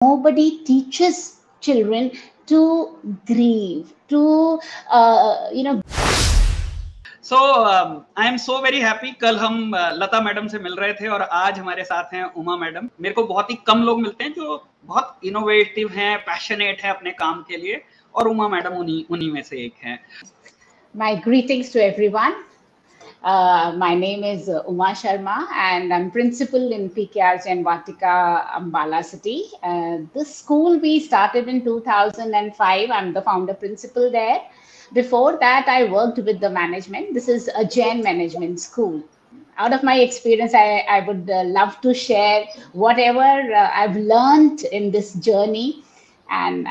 Nobody teaches children to grieve, to so I am so very happy. कल हम लता madam से मिल रहे थे और आज हमारे साथ हैं उमा मैडम। मेरे को बहुत ही कम लोग मिलते हैं जो बहुत इनोवेटिव हैं, पैशनेट हैं अपने काम के लिए, और उमा मैडम उन्हीं में से एक हैं। My greetings to everyone. My name is Uma Sharma and I'm principal in PKR Jain Vatika, Ambala City. This school we started in 2005. I'm the founder principal there. Before that, I worked with the management. This is a Jain management school. Out of my experience, I would love to share whatever I've learned in this journey. And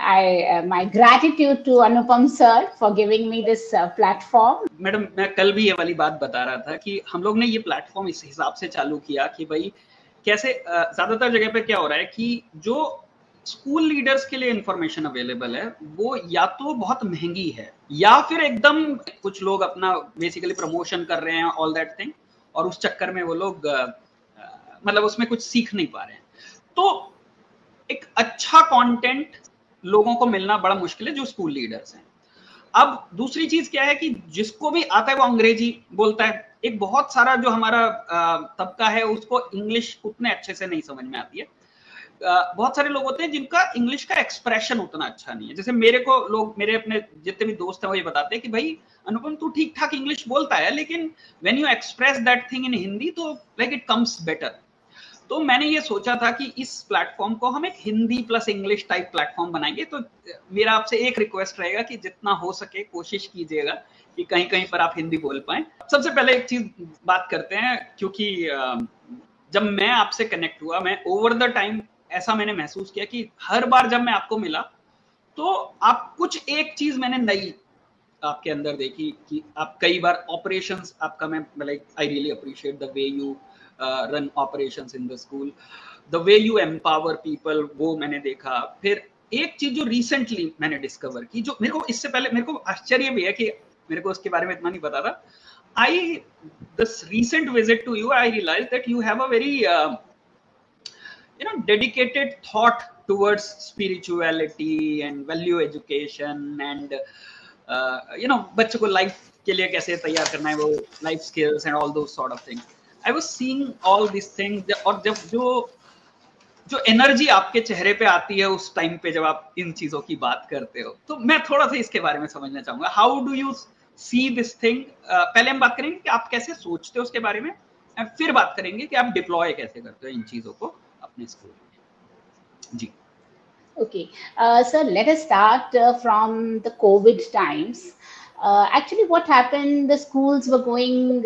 my gratitude to Anupam sir for giving me this platform. Madam, मैं कल भी ये वाली बात बता रहा था कि हम लोग ने ये प्लेटफॉर्म इस हिसाब से चालू किया कि भाई कैसे ज्यादातर जगह पे क्या हो रहा है कि जो स्कूल लीडर्स के लिए इंफॉर्मेशन अवेलेबल है वो या तो बहुत महंगी है या फिर एकदम कुछ लोग अपना बेसिकली प्रमोशन कर रहे हैं, ऑल दैट थिंग, और उस चक्कर में वो लोग मतलब उसमें कुछ सीख नहीं पा रहे हैं। तो एक अच्छा कंटेंट लोगों को मिलना बड़ा मुश्किल है जो स्कूल लीडर्स हैं। अब दूसरी चीज क्या है कि जिसको भी आता है वो अंग्रेजी बोलता है। एक बहुत सारा जो हमारा तबका है उसको इंग्लिश उतने अच्छे से नहीं समझ में आती है। बहुत सारे लोग होते हैं जिनका इंग्लिश का एक्सप्रेशन उतना अच्छा नहीं है। जैसे मेरे को लोग, मेरे अपने जितने भी दोस्त हैं वो ये बताते हैं कि भाई अनुपम तू ठीक ठाक इंग्लिश बोलता है लेकिन when you express that thing in Hindi तो लाइक इट कम्स बेटर। तो मैंने ये सोचा था कि इस प्लेटफॉर्म को हम एक Hindi plus English type platform बनाएंगे। तो मेरा आपसे एक रिक्वेस्ट रहेगा कि जितना हो सके कोशिश कीजिएगा कि कहीं कहीं पर आप हिंदी बोल पाएं। सबसे पहले एक चीज बात करते हैं, क्योंकि जब मैं आपसे कनेक्ट हुआ, मैं ओवर द टाइम ऐसा मैंने महसूस किया कि हर बार जब मैं आपको मिला तो आप कुछ एक चीज मैंने नई आपके अंदर देखी कि आप कई बार ऑपरेशंस आपका, मैं like I really appreciate the way you run operations in the school, the way you empower people, वो मैंने देखा। फिर एक चीज जो रिसेंटली मैंने डिस्कवर की, जो मेरे को इससे पहले मेरे को आश्चर्य भी है कि मेरे को उसके बारे में इतना नहीं पता था। This recent visit to you, I realize that you have a very dedicated thought towards spirituality and value education and बच्चों को लाइफ के लिए कैसे तैयार करना है, वो life skills and all those sort of things. I was seeing all this things, और जब जो एनर्जी आपके चेहरे पे आती है उस टाइम पे जब आप इन चीजों की बात करते हो, तो मैं थोड़ा सा इसके बारे में समझना चाहूंगा। How do you see this thing? पहले हम बात करेंगे कि आप कैसे सोचते हो उसके बारे में, फिर बात करेंगे कि आप डिप्लॉय कैसे करते हो इन चीजों को अपने स्कूल में। जी। Okay, so let us start from the COVID times. Actually, what happened, the schools were going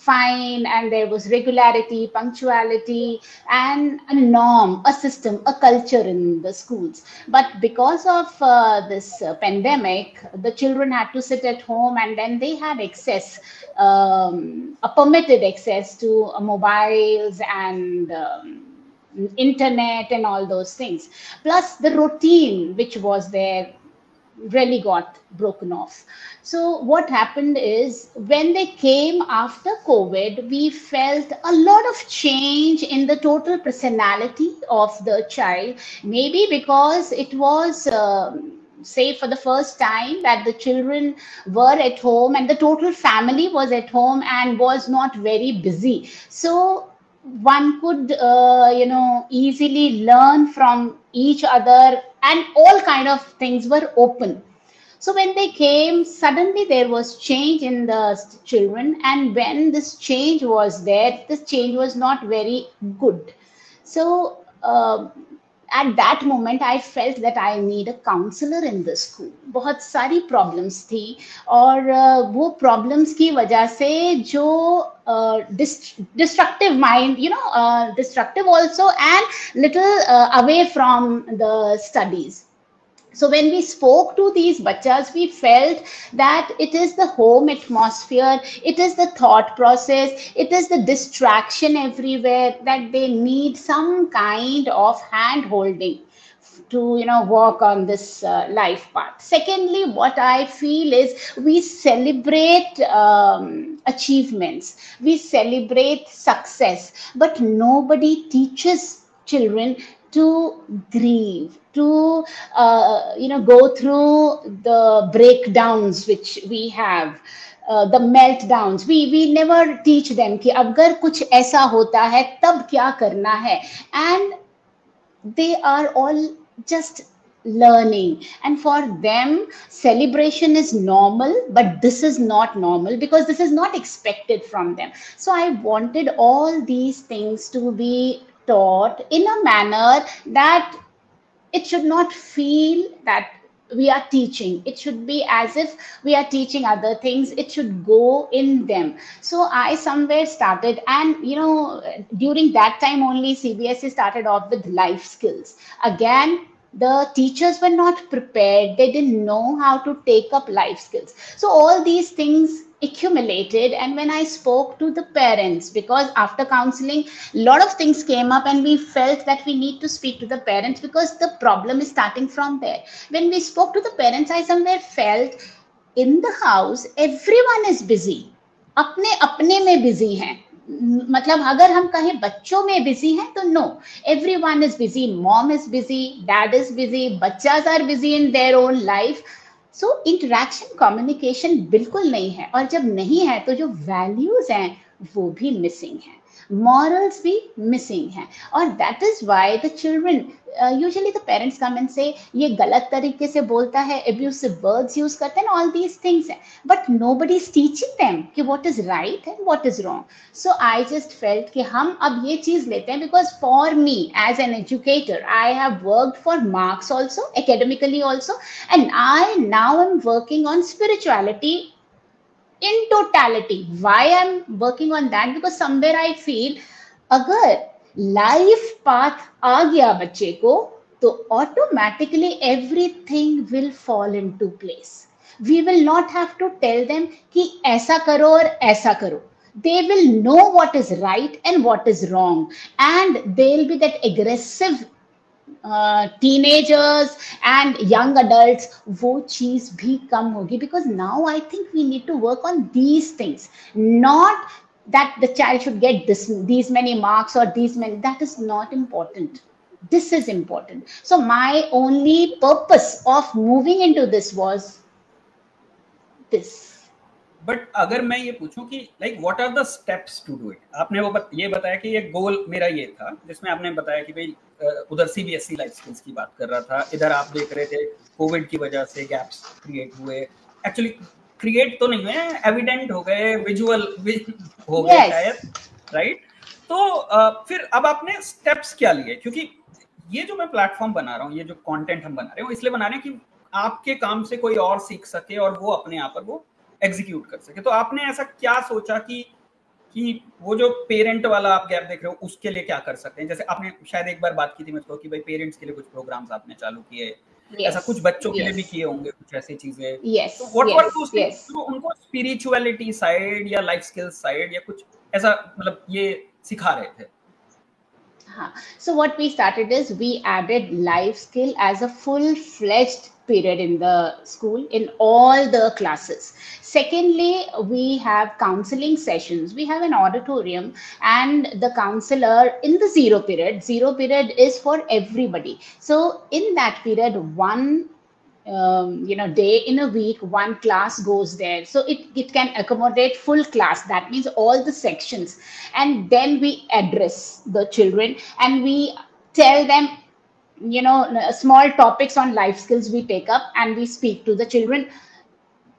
fine and there was regularity, punctuality, and a norm, a system, a culture in the schools. But because of this pandemic, the children had to sit at home and then they had access, a permitted access to mobiles and internet and all those things, plus the routine which was there really got broken off. So what happened is, when they came after COVID, we felt a lot of change in the total personality of the child, maybe because it was say for the first time that the children were at home and the total family was at home and was not very busy. So one could easily learn from each other and all kind of things were open. So when they came, suddenly there was change in the children, and when this change was there, this change was not very good. So at that moment I felt that I need a counselor in the school. बहुत सारी problems थी, और वो problems की वजह से जो destructive mind, destructive also and little away from the studies. So when we spoke to these bachas, we felt that it is the home atmosphere, it is the thought process, it is the distraction everywhere, that they need some kind of hand holding to work on this life path. Secondly, what I feel is, we celebrate achievements, we celebrate success, but nobody teaches children to grieve, to go through the breakdowns which we have, the meltdowns. We never teach them कि अगर कुछ ऐसा होता है तब क्या करना है, and they are all just learning, and for them celebration is normal, but this is not normal because this is not expected from them. So I wanted all these things to be taught in a manner that it should not feel that we are teaching. It should be as if we are teaching other things. It should go in them. So I somewhere started, and during that time only CBSE started off with life skills. Again, the teachers were not prepared. They didn't know how to take up life skills. So all these things accumulated, and when I spoke to the parents, because after counseling a lot of things came up and we felt that we need to speak to the parents because the problem is starting from there. When we spoke to the parents, I somewhere felt in the house everyone is busy, अपने अपने में busy हैं. मतलब अगर हम कहें बच्चों में बिजी हैं तो no, everyone is busy, mom is busy, dad is busy, बच्चास are busy in their own life. So interaction, communication बिल्कुल नहीं है, और जब नहीं है तो जो वैल्यूज हैं वो भी मिसिंग हैं, morals भी missing हैं. और that is why the children, usually the parents come and say ये गलत तरीके से बोलता है, abusive words use करते हैं, all these things हैं, but nobody is teaching them कि what is right and what is wrong. So I just felt कि हम अब ये चीज लेते हैं, because for me as an educator I have worked for marks also, academically also, and I now am working on spirituality in totality. Why I'm working on that? Because somewhere I feel अगर life path आ गया बच्चे को तो automatically everything will fall into place. We will not have to tell them कि ऐसा करो और ऐसा करो. They will know what is right and what is wrong, and they'll be that aggressive teenagers and young adults, वो चीज भी कम होगी. Because now I think we need to work on these things, not that the child should get these many marks or these many. That is not important. This is important. So my only purpose of moving into this was this. But अगर मैं ये पूछूं कि like what are the steps to do it, आपने वो ये बताया कि ये गोल मेरा ये था, जिसमें आपने बताया कि भाई उधर सीबीएसई लाइफ स्किल्स की बात कर रहा था, इधर आप देख रहे थे कोविड की वजह से गैप्स क्रिएट हुए. एक्चुअली क्रिएट तो नहीं हुए, एविडेंट हो गए, विजुअल हो गए शायद, राइट? तो फिर अब आपने स्टेप्स क्या लिए? क्योंकि ये जो मैं प्लेटफॉर्म बना रहा हूँ, ये जो कंटेंट हम बना रहे हैं, इसलिए बना रहे हैं कि आपके काम से कोई और सीख सके और वो अपने आप पर वो एग्जीक्यूट कर सके. तो आपने ऐसा क्या सोचा कि वो जो पेरेंट वाला आप गैप देख रहे हो उसके लिए क्या कर सकते हैं? जैसे आपने शायद एक बार बात की थी मुझको कि भाई पेरेंट्स के लिए कुछ प्रोग्राम्स आपने चालू किए, ऐसा कुछ बच्चों के लिए भी किए होंगे कुछ ऐसी चीजें. तो व्हाट वर दोस थिंग्स जो उनको स्पिरिचुअलिटी साइड या लाइफ स्किल्स साइड या कुछ ऐसा मतलब ये सिखा रहे थे? So what we started is we added life skill as a full-fledged period in the school in all the classes. Secondly, we have counseling sessions. We have an auditorium, and the counselor in the zero period is for everybody. So in that period, one day in a week, one class goes there. So it can accommodate full class. That means all the sections. And then we address the children and we tell them, small topics on life skills we take up, and we speak to the children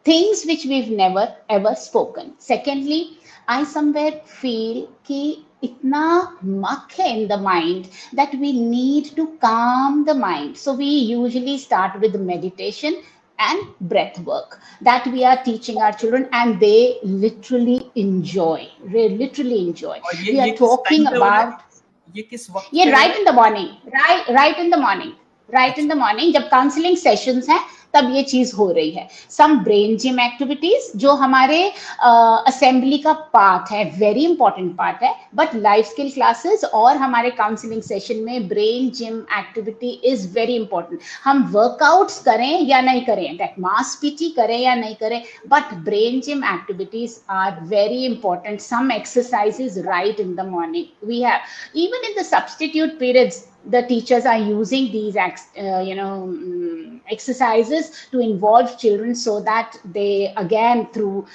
things which we've never ever spoken. Secondly, I somewhere feel कि इतना muck है in the mind that we need to calm the mind. So we usually start with meditation and breath work that we are teaching our children, and they literally enjoy. We are talking about ये किस वक्त? ये right in the morning. जब counseling sessions हैं तब ये चीज हो रही है। सम ब्रेन जिम एक्टिविटीज जो हमारे असेंबली का पार्ट है, वेरी इंपॉर्टेंट पार्ट है, बट लाइफ स्किल क्लासेस और हमारे काउंसलिंग सेशन में brain gym activity is very important. हम वर्कआउट्स करें या नहीं करें, दैट मास पीटी करें या नहीं करें, but brain gym activities are very important. Some exercises right in the morning we have, even in the substitute periods the teachers are using these exercises to involve children so that they again through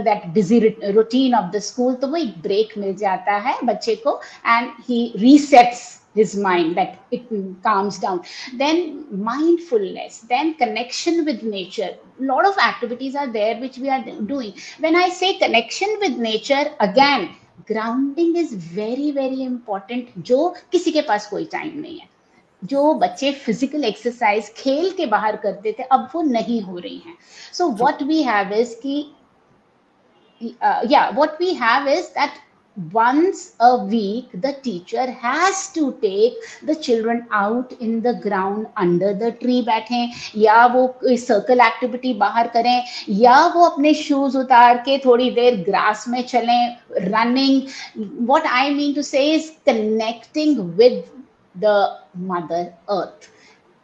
that busy routine of the school तो वो एक break मिल जाता है बच्चे को and he resets his mind, that it calms down. Then mindfulness, then connection with nature, lot of activities are there which we are doing. When I say connection with nature, again grounding is very very important, जो किसी के पास कोई time नहीं है। जो बच्चे physical exercise खेल के बाहर करते थे अब वो नहीं हो रही हैं। So what we have is कि what we have is that once a week the teacher has to take the children out in the ground under the tree, बैठें या वो कोई सर्कल एक्टिविटी बाहर करें या वो अपने शूज उतार के थोड़ी देर ग्रास में चलें, running. what I mean to say is connecting with the mother earth.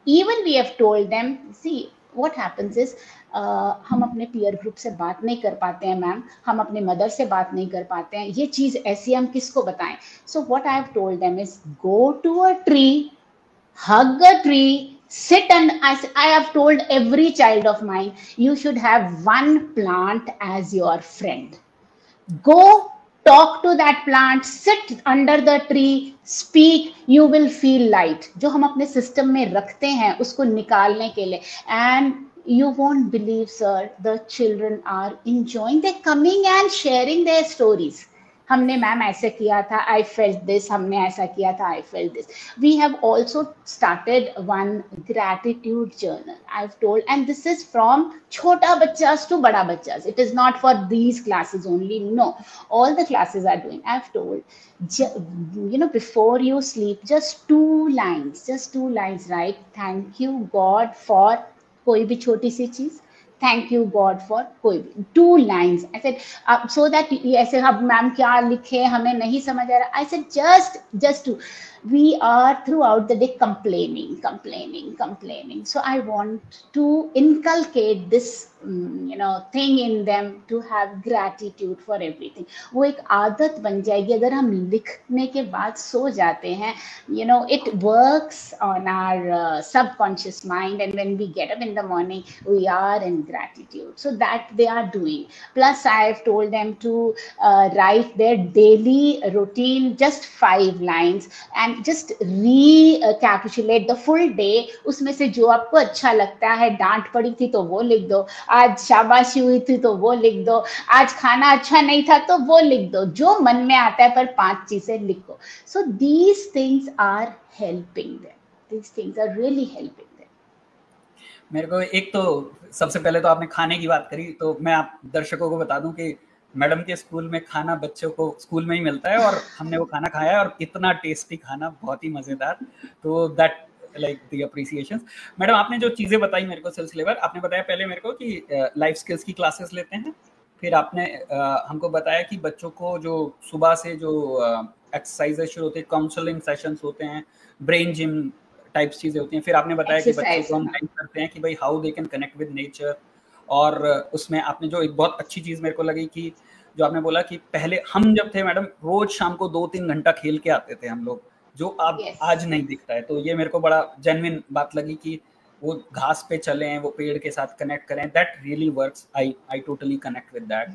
Even we have told them, see what happens is हम अपने पीयर ग्रुप से बात नहीं कर पाते हैं मैम, हम अपने मदर से बात नहीं कर पाते हैं, ये चीज ऐसी हम किसको बताएं। So what I have told them is go to a tree, hug a tree, sit, and I have told every child of mine, you should have one plant as your friend. Go talk to that plant, sit under the tree, speak, you will feel light. जो हम अपने system में रखते हैं उसको निकालने के लिए, and you won't believe sir, the children are enjoying, they're coming and sharing their stories. हमने मैम ऐसे किया था, आई फेल्ट दिस, हमने ऐसा किया था, I felt this. We have also started one gratitude journal, I have told, and this is from छोटा बच्चास टू बड़ा बच्चास, it is not for these classes only, no, all the classes are doing. I have told, before you sleep, just two lines write, thank you God for कोई भी छोटी सी चीज, thank you God for कोई भी, 2 lines। I said so that ऐसे अब ma'am क्या लिखे हमें नहीं समझ आ रहा। I said just to, we are throughout the day complaining. So I want to inculcate this thing in them to have gratitude for everything. वो एक आदत बन जाएगी। अगर हम लिखने के बाद सो जाते हैं, it works on our subconscious mind, and when we get up in the morning we are in gratitude. So that they are doing. Plus I have told them to write their daily routine, just 5 lines, and just recapitulate the full day. उसमें से जो आपको अच्छा लगता है, डांट पड़ी थी तो वो लिख दो, आज शाबाशी हुई थी तो वो लिख दो, आज खाना अच्छा नहीं था तो वो लिख दो, जो मन में आता है, पर 5 चीजें लिखो। So these things are helping them. These things are really helping them. मेरे को एक तो सबसे पहले तो आपने खाने की बात करी, तो मैं आप दर्शकों को बता दूं कि मैडम के स्कूल में खाना बच्चों को स्कूल में ही मिलता है, और हमने वो खाना खाया है और इतना टेस्टी खाना, बहुत ही मजेदार। तो that like the appreciation. Madam आपने जो चीजें बताई मेरे को सिलसिलेवार, आपने बताया पहले मेरे को कि लाइफ स्किल्स की क्लासेस लेते हैं, फिर आपने हमको बताया कि बच्चों को जो सुबह से जो एक्सरसाइजेज शुरू होते हैं, काउंसलिंग सेशंस होते हैं, ब्रेन जिम टाइप्स चीजें होती हैं, फिर आपने बताया कि बच्चों को हम गाइड करते हैं कि भाई how they can connect with nature. और उसमें आपने जो एक बहुत अच्छी चीज मेरे को लगी कि जो आपने बोला कि पहले हम जब थे मैडम, रोज शाम को 2-3 घंटा खेल के आते थे हम लोग, जो अब आज नहीं दिखता है। तो ये मेरे को बड़ा जेन्युइन बात लगी कि वो घास पे चलें, वो पेड़ के साथ कनेक्ट करें, that really works. I totally connect with that.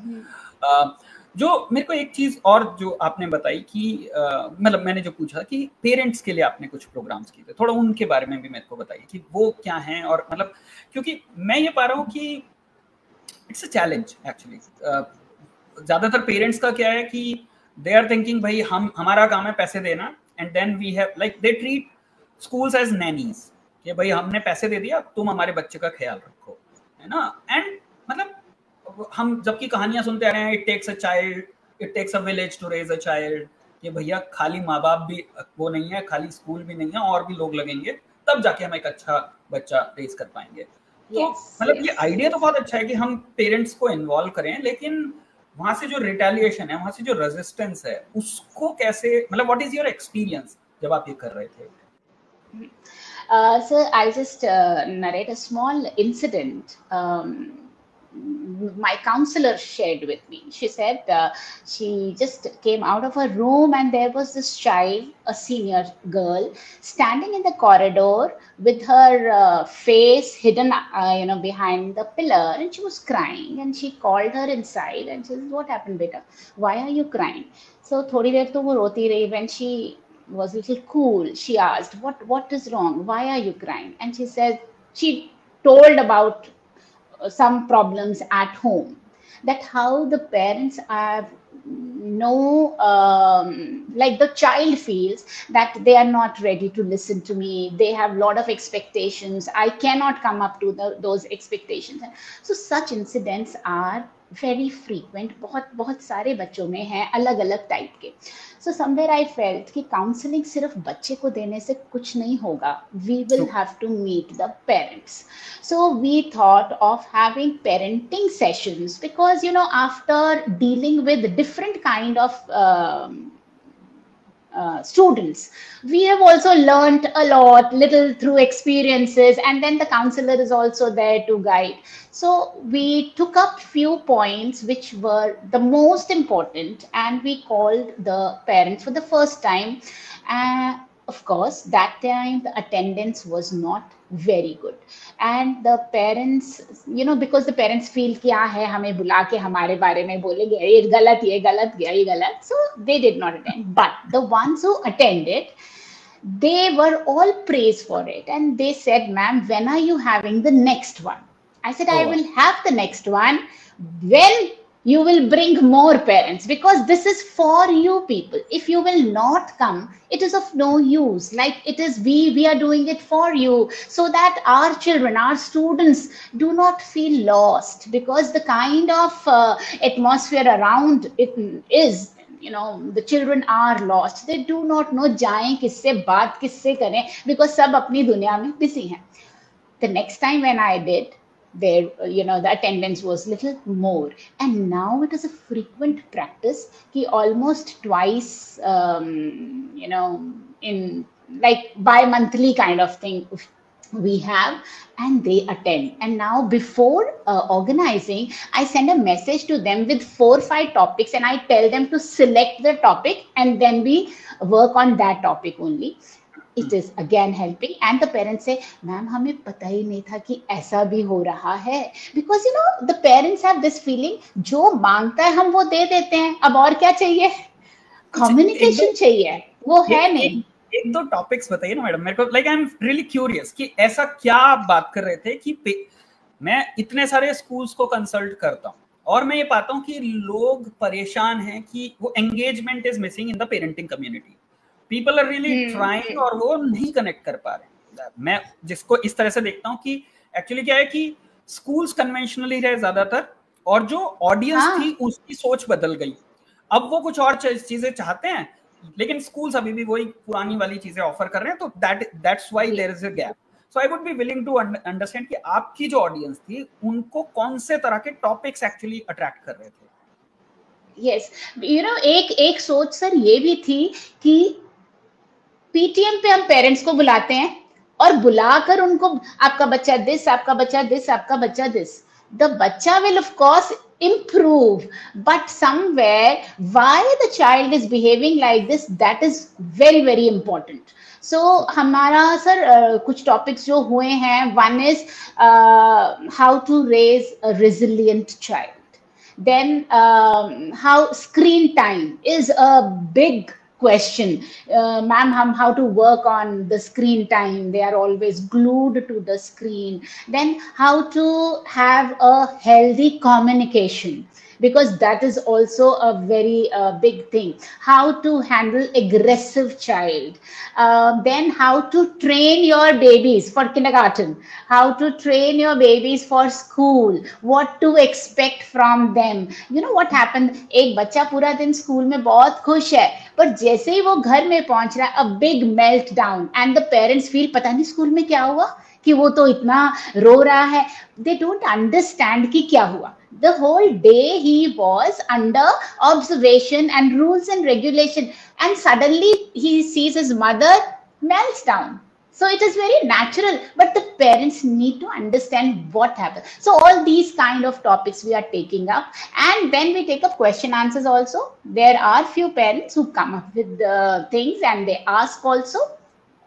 जो मेरे को एक चीज और जो आपने बताई कि मतलब मैंने जो पूछा कि पेरेंट्स के लिए आपने कुछ प्रोग्राम्स किए थे, थोड़ा उनके बारे में भी मेरे को बताइए कि वो क्या हैं। और मतलब क्योंकि मैं ये पा रहा हूँ कि इट्स अ चैलेंज एक्चुअली। ज्यादातर पेरेंट्स का क्या है कि दे आर थिंकिंग भाई हमारा काम है पैसे देना, and then we have like they treat schools as nannies कि भाई हमने पैसे दे दिया, तुम हमारे बच्चे का ख्याल रखो, है ना। एंड मतलब हम जबकि कहानियां सुनते आ रहे हैं, it takes a child, it takes a village to raise a child, कि भैया खाली माँ बाप भी वो नहीं है, खाली स्कूल भी नहीं है, और भी लोग लगेंगे तब जाके हम एक अच्छा बच्चा रेज कर पाएंगे। तो मतलब ये आइडिया तो बहुत अच्छा है कि हम पेरेंट्स को इन्वॉल्व करें, लेकिन वहां से जो रिटेलिएशन है, वहां से जो रेजिस्टेंस है, उसको कैसे, मतलब व्हाट इज योर एक्सपीरियंस जब आप ये कर रहे थे? So I'll just narrate a small incident. My counselor shared with me. She said she just came out of her room and there was this child, a senior girl, standing in the corridor with her face hidden, behind the pillar, and she was crying. And she called her inside and she said, "What happened, beta? Why are you crying?" So थोड़ी देर तो वो रोती रही. When she was a little cool, she asked, what is wrong? Why are you crying? And she said, she told about some problems at home, that how the parents are no like the child feels that they are not ready to listen to me, they have a lot of expectations, I cannot come up to those expectations. So such incidents are very frequent, बहुत बहुत सारे बच्चों में हैं, अलग अलग type के. So somewhere I felt कि counseling सिर्फ बच्चे को देने से कुछ नहीं होगा, we will have to meet the parents. So we thought of having parenting sessions because, after dealing with different kind of students, we have also learned a lot, little through experiences, and then the counselor is also there to guide. So we took up few points which were the most important, and we called the parents for the first time. Of course, that time the attendance was not very good, and the parents, because the parents feel कि है हमें बुला के हमारे बारे में बोलेंगे ये गलत ये गलत, so they did not attend. But the ones who attended, they were all praised for it, and they said, "Ma'am, when are you having the next one?" I said, "I will have the next one when you will bring more parents, because this is for you people. If you will not come, it is of no use. Like it is, we are doing it for you, so that our children, our students do not feel lost, because the kind of atmosphere around it is, the children are lost. They do not know जाएं किससे बात किससे करें, because सब अपनी दुनिया में busy हैं." The next time when I did, there, the attendance was little more, and now it is a frequent practice कि almost twice, in like bi-monthly kind of thing we have, and they attend. And now before organizing, I send a message to them with 4 or 5 topics, and I tell them to select the topic, and then we work on that topic only. It is again helping, and the parents say, "Ma'am, हमें पता ही नहीं था कि ऐसा भी हो रहा है." Because the parents have this feeling, जो मांगता है हम वो दे देते हैं, अब और क्या चाहिए, communication चाहिए, वो है नहीं. एक दो टॉपिक्स बताइए ना मैडम मेरे को, like I am really curious कि ऐसा क्या आप बात कर रहे थे कि मैं इतने सारे स्कूल्स को कंसल्ट करता हूँ और मैं ये पाता हूँ कि लोग परेशान हैं कि वो engagement is missing in the parenting community. People are really trying और वो नहीं कनेक्ट कर पा रहे. मैं जिसको इस तरह से देखता हूँ कि एक्चुअली क्या है कि स्कूल्स कन्वेंशनली रहे ज्यादातर, और जो ऑडियंस थी उसकी सोच बदल गई. अब वो कुछ और चीजें चाहते हैं, लेकिन स्कूल्स अभी भी वही पुरानी वाली चीजें ऑफर कर रहे हैं. तो that's why there is a gap. So I would be willing to understand कि आपकी जो ऑडियंस थी उनको कौन से तरह के टॉपिक्स एक्चुअली अट्रैक्ट कर रहे थे. यस, एक सोच सर ये भी थी कि पीटीएम पे हम पेरेंट्स को बुलाते हैं और बुलाकर उनको, आपका बच्चा दिस, आपका बच्चा दिस, आपका बच्चा दिस. द बच्चा will of course improve, but somewhere why the child is behaving like this, that is very very important. So हमारा सर कुछ टॉपिक्स जो हुए हैं, one is how to raise a resilient child, then how screen time is a big question. Ma'am, how to work on the screen time, they are always glued to the screen. Then how to have a healthy communication, because that is also a very big thing. How to handle aggressive child. Then how to train your babies for kindergarten, how to train your babies for school, what to expect from them. What happened, एक बच्चा पूरा दिन school में बहुत खुश है, पर जैसे ही वो घर में पहुंच रहा है, a big meltdown, and the parents feel पता नहीं स्कूल में क्या हुआ, कि वो तो इतना रो रहा है. They don't understand कि क्या हुआ. The whole day he was under observation and rules and regulation, and suddenly he sees his mother melts down. So it is very natural, but the parents need to understand what happened. So all these kind of topics we are taking up, and then we take up question answers also. There are few parents who come up with the things and they ask also,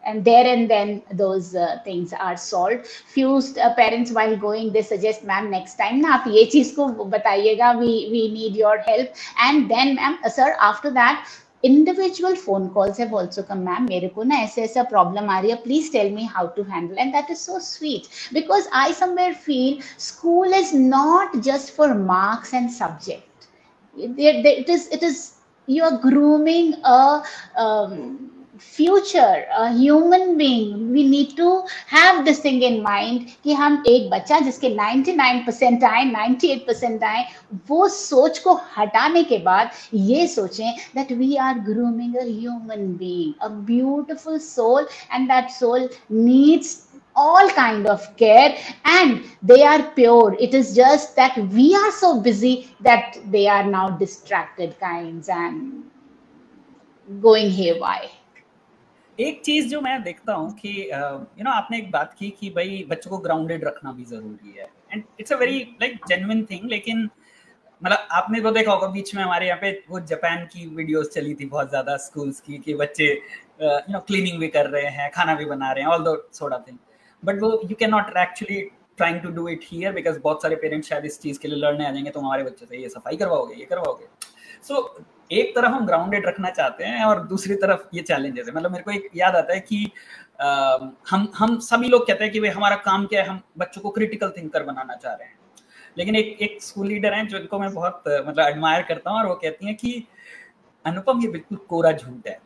and there and then those things are solved. Few parents while going they suggest, ma'am next time na aap ye cheez ko batayega, we need your help. And then ma'am, sir, after that individual phone calls have also come, ma'am मेरे को ना ऐसे ऐसा problem आ रही है, please tell me how to handle. And that is so sweet, because I somewhere feel school is not just for marks and subject. It is you are grooming a future, a human being. We need to have this thing in mind कि हम एक बच्चा जिसके 99% आए, 98% आए, वो सोच को हटाने के बाद ये सोचें that we are grooming a human being, a beautiful soul, and that soul needs all kind of care, and they are pure. It is just that we are so busy that they are now distracted kinds and going haywire. एक चीज जो मैं देखता हूँ कि आपने एक बात की कि भाई बच्चों को ग्राउंडेड रखना भी जरूरी है, and it's a very like genuine thing. लेकिन मतलब आपने वो देखा होगा बीच में हमारे यहाँ पे वो जापान की वीडियोस चली थी बहुत ज्यादा स्कूल्स की कि बच्चे क्लीनिंग भी कर रहे हैं, खाना भी बना रहे हैं, all the sort of thing. But वो you can not actually trying to do it here because बहुत सारे पेरेंट्स शायद इस चीज के लिए लड़ने आ जाएंगे, तुम हमारे बच्चे से ये सफाई करवाओगे, ये करवाओगे. सो एक तरफ हम ग्राउंडेड रखना चाहते हैं और दूसरी तरफ ये चैलेंजेस है. मतलब मेरे को एक याद आता है कि हम सभी लोग कहते हैं कि भाई हमारा काम क्या है, हम बच्चों को क्रिटिकल थिंकर बनाना चाह रहे हैं. लेकिन एक स्कूल लीडर हैं जिनको मैं बहुत मतलब एडमायर करता हूँ, और वो कहती हैं कि अनुपम ये बिल्कुल कोरा झूठ है.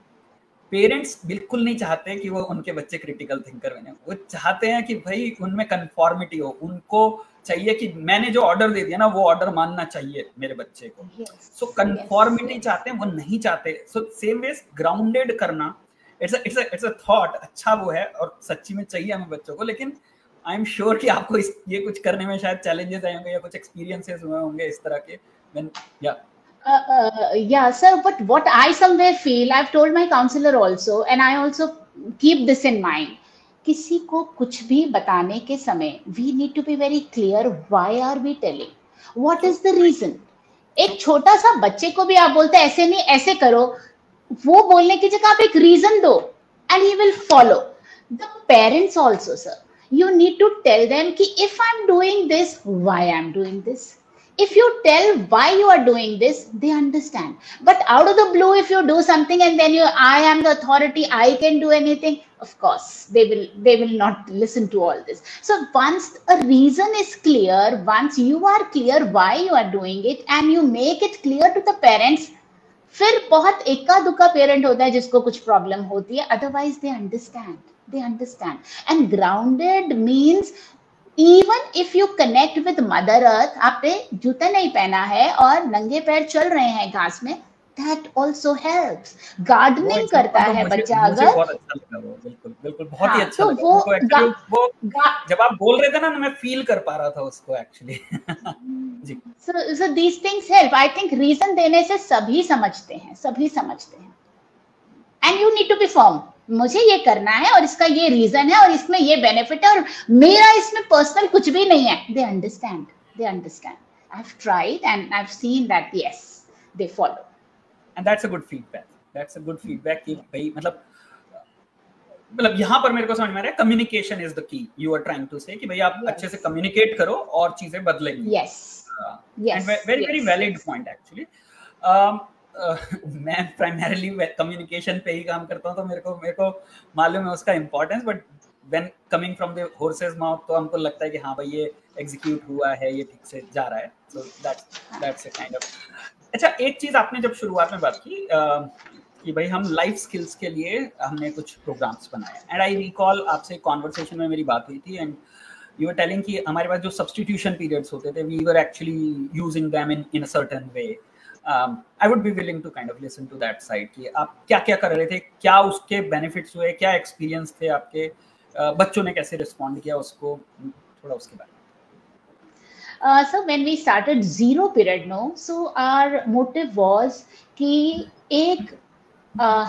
पेरेंट्स बिल्कुल नहीं चाहते कि वो उनके बच्चे क्रिटिकल थिंकर बने. वो चाहते हैं कि भाई उनमें कन्फॉर्मिटी हो. उनको चाहिए कि मैंने जो ऑर्डर दे दिया ना वो ऑर्डर मानना चाहिए मेरे बच्चे को. सो कन्फॉर्मिटी चाहते हैं, वो नहीं चाहते. सो सेम वे ग्राउंडेड करना इट्स अ थॉट, अच्छा वो है और सच्ची में चाहिए हमें बच्चों को. लेकिन आई एम श्योर कि आपको ये कुछ करने में शायद चैलेंजेस आए होंगे या कुछ एक्सपीरियंसेस हुए होंगे इस तरह के. Yeah, sir, but what I somewhere feel, I've told my counselor also, and I also keep this in mind. किसी को कुछ भी बताने के समय we need to be very clear why are we telling, what is the reason. एक छोटा सा बच्चे को भी आप बोलते हैं ऐसे नहीं ऐसे करो, वो बोलने की जगह आप एक रीजन दो and he will follow. The parents also, sir, you need to tell them कि if I'm doing this, why I'm doing this. If you tell why you are doing this, they understand. But out of the blue, if you do something and then I am the authority, I can do anything, of course, they will not listen to all this. So once a reason is clear, once you are clear why you are doing it and you make it clear to the parents, फिर बहुत एका दुक्का parent होता है जिसको कुछ problem होती है. Otherwise they understand. And grounded means even if you connect with mother earth, आपने जूता नहीं पहना है और नंगे पैर चल रहे हैं घास में, that also helps. गार्डनिंग करता है बच्चा अगर, बहुत अच्छा लगा वो, बिल्कुल बहुत ही अच्छा लगा वो जब आप बोल रहे थे ना मैं फील कर पा रहा था उसको actually. so these things help. I think reason देने से सभी समझते हैं. And you need to be firm. मुझे ये करना है और इसका ये रीजन है और इसमें ये बेनिफिट है और मेरा इसमें पर्सनल कुछ भी नहीं है. They understand. I've tried and I've seen that yes, they follow. And that's a good feedback कि भाई मतलब यहाँ पर मेरे को समझ में आ रहा है communication is the key. You are trying to say कि भाई आप अच्छे से कम्युनिकेट करो और चीजें बदलेंगी. yes, very valid point actually. मैं प्राइमरीली कम्युनिकेशन पे ही काम करता हूँ तो मेरे को मालूम है उसका importance. But when coming from the horses mouth तो हमको लगता है कि हाँ भाई ये एग्जीक्यूट हुआ है, ये ठीक से जा रहा है. So that's a kind of. अच्छा, एक चीज आपने जब शुरुआत में बात की कि भाई हम लाइफ स्किल्स के लिए हमने कुछ प्रोग्राम्स बनाए, एंड आई रिकॉल आपसे कॉन्वर्सेशन में मेरी बात हुई थी एंड यू वर टेलिंग कि हमारे पास जो सब्स्टिट्यूशन पीरियड्स होते थे we were actually using them in a certain way. I would be willing to kind of listen to that side कि आप क्या क्या कर रहे थे, क्या उसके बेनिफिट्स हुए, क्या एक्सपीरियंस थे आपके, बच्चों ने कैसे रिस्पॉन्ड किया उसको, थोड़ा उसके बारे में। So when we started zero period, no, so our motive was कि एक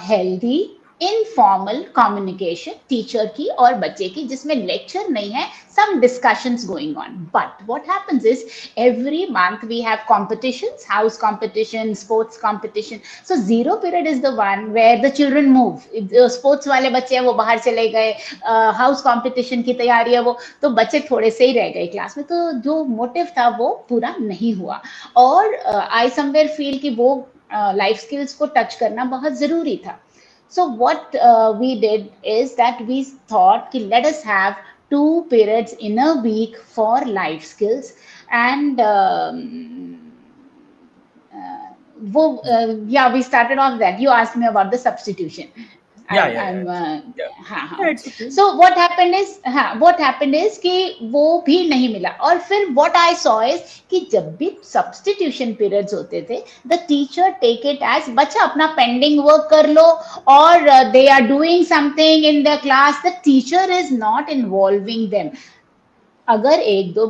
हेल्दी इनफॉर्मल कम्युनिकेशन टीचर की और बच्चे की, जिसमें लेक्चर नहीं है, some discussions going on. But what happens is every month we have competitions, house competition, sports competition. So zero period is the one where the children move. Sports वाले बच्चे हैं वो बाहर चले गए, हाउस competition की तैयारी है वो, तो बच्चे थोड़े से ही रह गए क्लास में, तो जो मोटिव था वो पूरा नहीं हुआ। और आई समवेयर फील कि वो लाइफ स्किल्स को टच करना बहुत जरूरी था। So what we did is that we thought कि let us have 2 periods in a week for life skills, and yeah, we started off that. You asked me about the substitution. So what happened is कि वो भी नहीं मिला। और फिर what I saw is कि जब भी substitution periods होते थे, the teacher take it as बच्चा अपना pending work कर लो, और they are doing something in the class, the teacher is not involving them. अगर एक दो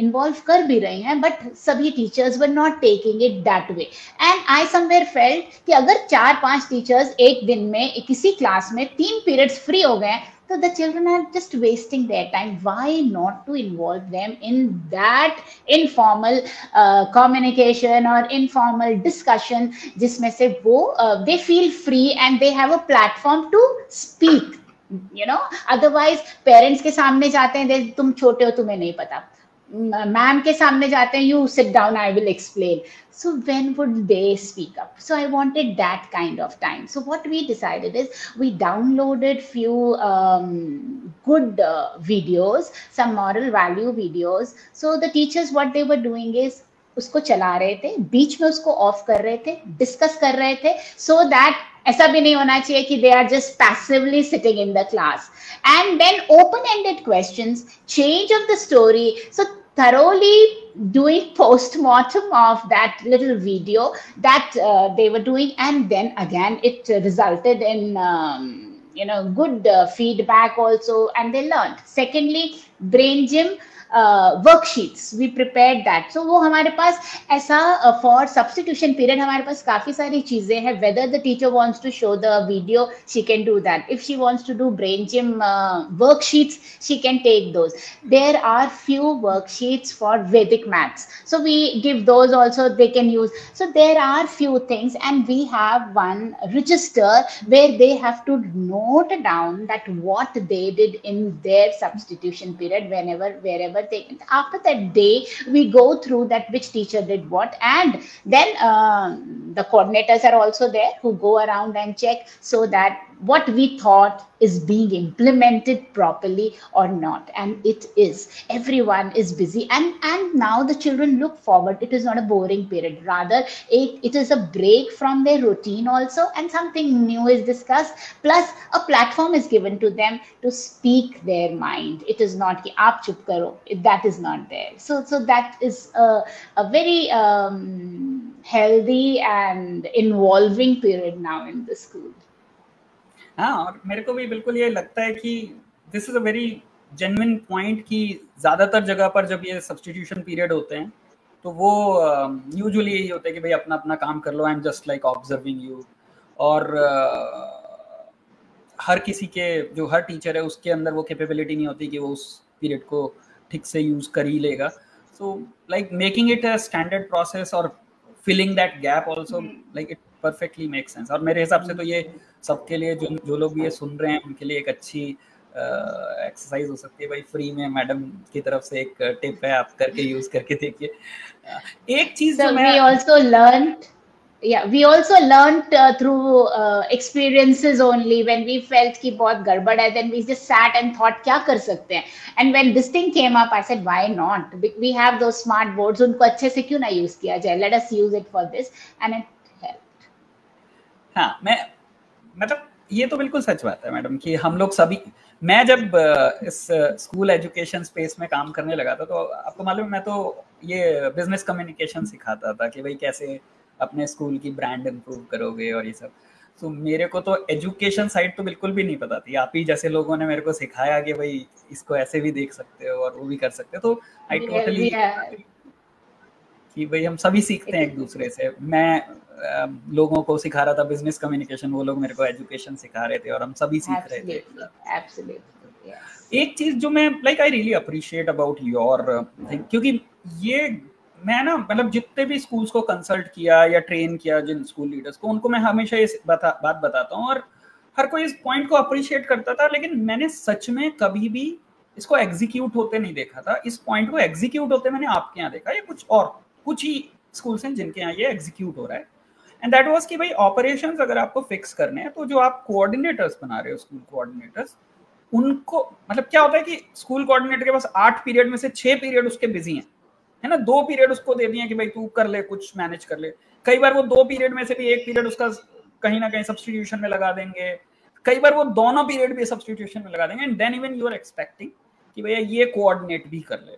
इन्वॉल्व कर भी रहे हैं, बट सभी teachers were not taking it that way. And I somewhere felt कि अगर 4-5 टीचर्स एक दिन में किसी क्लास में 3 पीरियड्स फ्री हो गए, तो the children are just wasting their time. Why not to involve them in that informal communication or informal discussion, जिसमें से वो they feel free and they have a platform to speak. You know, otherwise parents के सामने जाते हैं, तुम छोटे हो तुम्हें नहीं पता, मैम के सामने जाते हैं, you sit down, I will explain. So when would they speak up? So I wanted that kind of time. So what we decided is we downloaded few good videos, some moral value videos. So the teachers, what they were doing is उसको चला रहे थे, बीच में उसको of कर रहे थे, discuss कर रहे थे, so that ऐसा भी नहीं होना चाहिए कि they are just passively sitting in the class. And then open-ended questions, change of the story. So thoroughly doing post-mortem of that little video that they were doing, and then again it resulted in good feedback also, and they learned. Secondly, brain gym worksheets, we prepared that. So वो हमारे पास ऐसा for substitution period हमारे पास काफी सारी चीजें हैं. Whether the teacher wants to show the video, she can do that. If she wants to do brain gym worksheets, she can take those. There are few worksheets for Vedic maths, so we give those also, they can use. So there are few things, and we have one register where they have to note down that what they did in their substitution period, wherever they, after that day we go through that which teacher did what, and then the coordinators are also there who go around and check, so that what we thought is being implemented properly or not. And it is, everyone is busy, and now the children look forward. It is not a boring period, rather it is a break from their routine also, and something new is discussed, plus a platform is given to them to speak their mind. It is not ki aap chup karo, that is not there. So that is a very healthy and involving period now in the school. हाँ, और मेरे को भी बिल्कुल ये लगता है कि this is a very genuine point कि ज़्यादातर जगह पर जब ये सब्स्टिट्यूशन पीरियड होते हैं तो वो यूजुअली यही होता है कि भाई अपना अपना काम कर लो, I am just like observing you, और हर किसी के जो हर टीचर है उसके अंदर वो कैपेबिलिटी नहीं होती कि वो उस पीरियड को ठीक से यूज़ कर ही लेगा. So like making it a standard process और filling that gap also, like it perfectly make sense. और मेरे हिसाब से तो ये सबके लिए जो लोग ये सुन रहे हैं उनके लिए एक अच्छी एक्सरसाइज हो सकती है. भाई फ्री में मैडम की तरफ से एक टिप है, आप करके यूज करके देखिए. एक चीज जो मैं we also learned through experiences only. When we felt कि बहुत गड़बड़ है, then we just sat and thought क्या कर सकते हैं. And when this thing came up, I said why not? We have those smart boards, उनको अच्छे से क्यों ना यूज किया जाए. Let us use it for this, and it helped. हाँ, मतलब ये तो बिल्कुल सच बात है मैडम कि हम लोग सभी, मैं जब इस स्कूल एजुकेशन स्पेस में काम करने लगा था तो आपको मालूम, मैं तो ये बिजनेस कम्युनिकेशन सिखाता था कि भाई कैसे अपने स्कूल की ब्रांड इम्प्रूव करोगे और ये सब. तो मेरे को तो एजुकेशन साइड तो बिल्कुल भी नहीं पता थी, आप ही जैसे लोगों ने मेरे को सिखाया कि भाई इसको ऐसे भी देख सकते हो और वो भी कर सकते हो, तो आई टोटली कि भाई हम सभी सीखते हैं एक दूसरे से। मैं लोगों को सिखा रहा था बिजनेस कम्युनिकेशन, वो लोग मेरे को एजुकेशन सिखा रहे थे और हम सभी सीख रहे थे। Absolutely, yes. एक चीज जो मैं like I really appreciate about your thing, क्योंकि ये मैं ना मतलब जितने भी स्कूल्स को कंसल्ट किया या ट्रेन किया जिन स्कूल लीडर्स को, उनको मैं हमेशा ये बात बताता हूँ और हर कोई इस पॉइंट को अप्रिशिएट करता था, लेकिन मैंने सच में कभी भी इसको एग्जीक्यूट होते नहीं देखा था। इस पॉइंट को एग्जीक्यूट होते मैंने आपके यहाँ देखा, या कुछ ही स्कूल्स हैं जिनके यहाँ ये एग्जीक्यूट हो रहा है। एंड दैट वाज कि भाई ऑपरेशंस अगर आपको फिक्स करने हैं तो जो आप कोऑर्डिनेटर्स बना रहे हो, स्कूल कोऑर्डिनेटर्स, उनको मतलब क्या होता है कि स्कूल कोऑर्डिनेटर के पास 8 पीरियड में से 6 पीरियड उसके बिजी हैं, है ना, 2 पीरियड उसको दे दिए कि भाई तू कर ले, कुछ मैनेज कर ले। कई बार वो 2 पीरियड में से भी 1 पीरियड उसका कहीं ना कहीं सब्स्टिट्यूशन में लगा देंगे, कई बार वो दोनों पीरियड भी सब्स्टिट्यूशन में लगा देंगे, and then even you are expecting कि भैया ये कोऑर्डिनेट भी कर ले,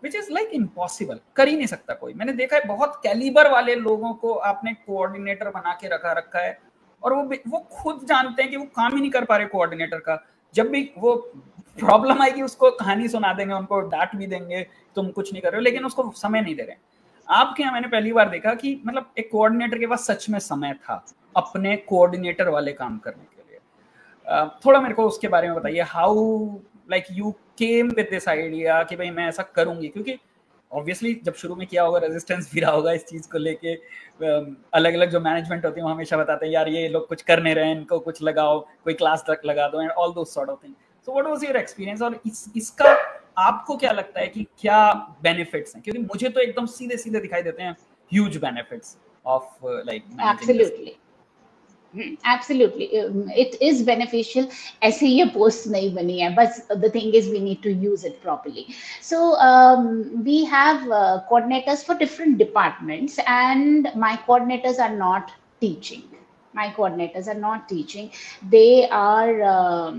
विच इज लाइक इम्पॉसिबल, कर ही नहीं सकता कोई। मैंने देखा है बहुत कैलिबर वाले लोगों को आपने कोऑर्डिनेटर बना के रखा है और वो खुद जानते हैं कि वो काम ही नहीं कर पा रहे कोऑर्डिनेटर का। जब भी वो प्रॉब्लम आएगी उसको कहानी सुना देंगे, उनको डांट भी देंगे तुम कुछ नहीं कर रहे हो, लेकिन उसको समय नहीं दे रहे। आपके यहाँ मैंने पहली बार देखा कि मतलब एक कोऑर्डिनेटर के पास सच में समय था अपने कोऑर्डिनेटर वाले काम करने के लिए। थोड़ा मेरे को उसके बारे में बताइए, how like you came with this idea कि भाई मैं ऐसा करूंगी, क्योंकि ऑब्वियसली जब शुरू में किया होगा रेजिस्टेंस भी रहा होगा इस चीज को लेके। अलग अलग जो मैनेजमेंट होती है वो हमेशा बताते हैं यार ये लोग कुछ कर नहीं रहे हैं, इनको कुछ लगाओ, कोई क्लास तक लगा दो, and all those sort of thing. So what was your experience, और इसका आपको क्या लगता है कि क्या बेनिफिट्स हैं, क्योंकि मुझे तो एकदम सीधे सीधे दिखाई देते हैं huge benefits of like absolutely Absolutely, it is beneficial. ऐसे ये post नहीं बनी है, बस the thing is we need to use it properly. So we have coordinators for different departments, and my coordinators are not teaching. They are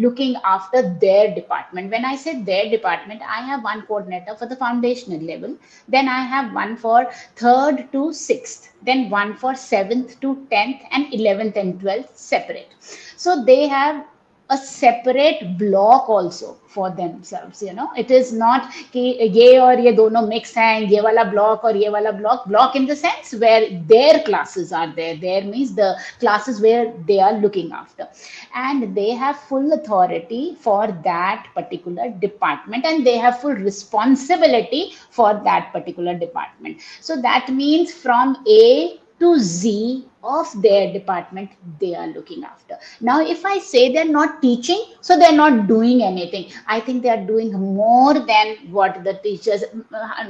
looking after their department. When I say their department, I have one coordinator for the foundational level, then I have one for 3rd to 6th, then one for 7th to 10th, and 11th and 12th separate. So they have a separate block also for themselves, you know. It is not कि ये और ये दोनों mix हैं, ये वाला block और ये वाला block in the sense where their classes are there. There means the classes where they are looking after, and they have full authority for that particular department, and they have full responsibility for that particular department. So that means from A to Z of their department they are looking after. Now if I say they're not teaching, so they're not doing anything. I think they are doing more than what the teachers,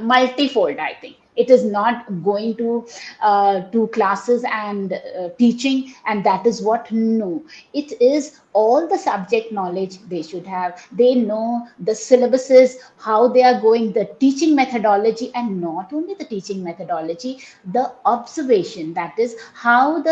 multifold. I think it is not going to classes and teaching, and that is what. No, it is all the subject knowledge they should have. They know the syllabuses, how they are going, the teaching methodology, and not only the teaching methodology, the observation. That is how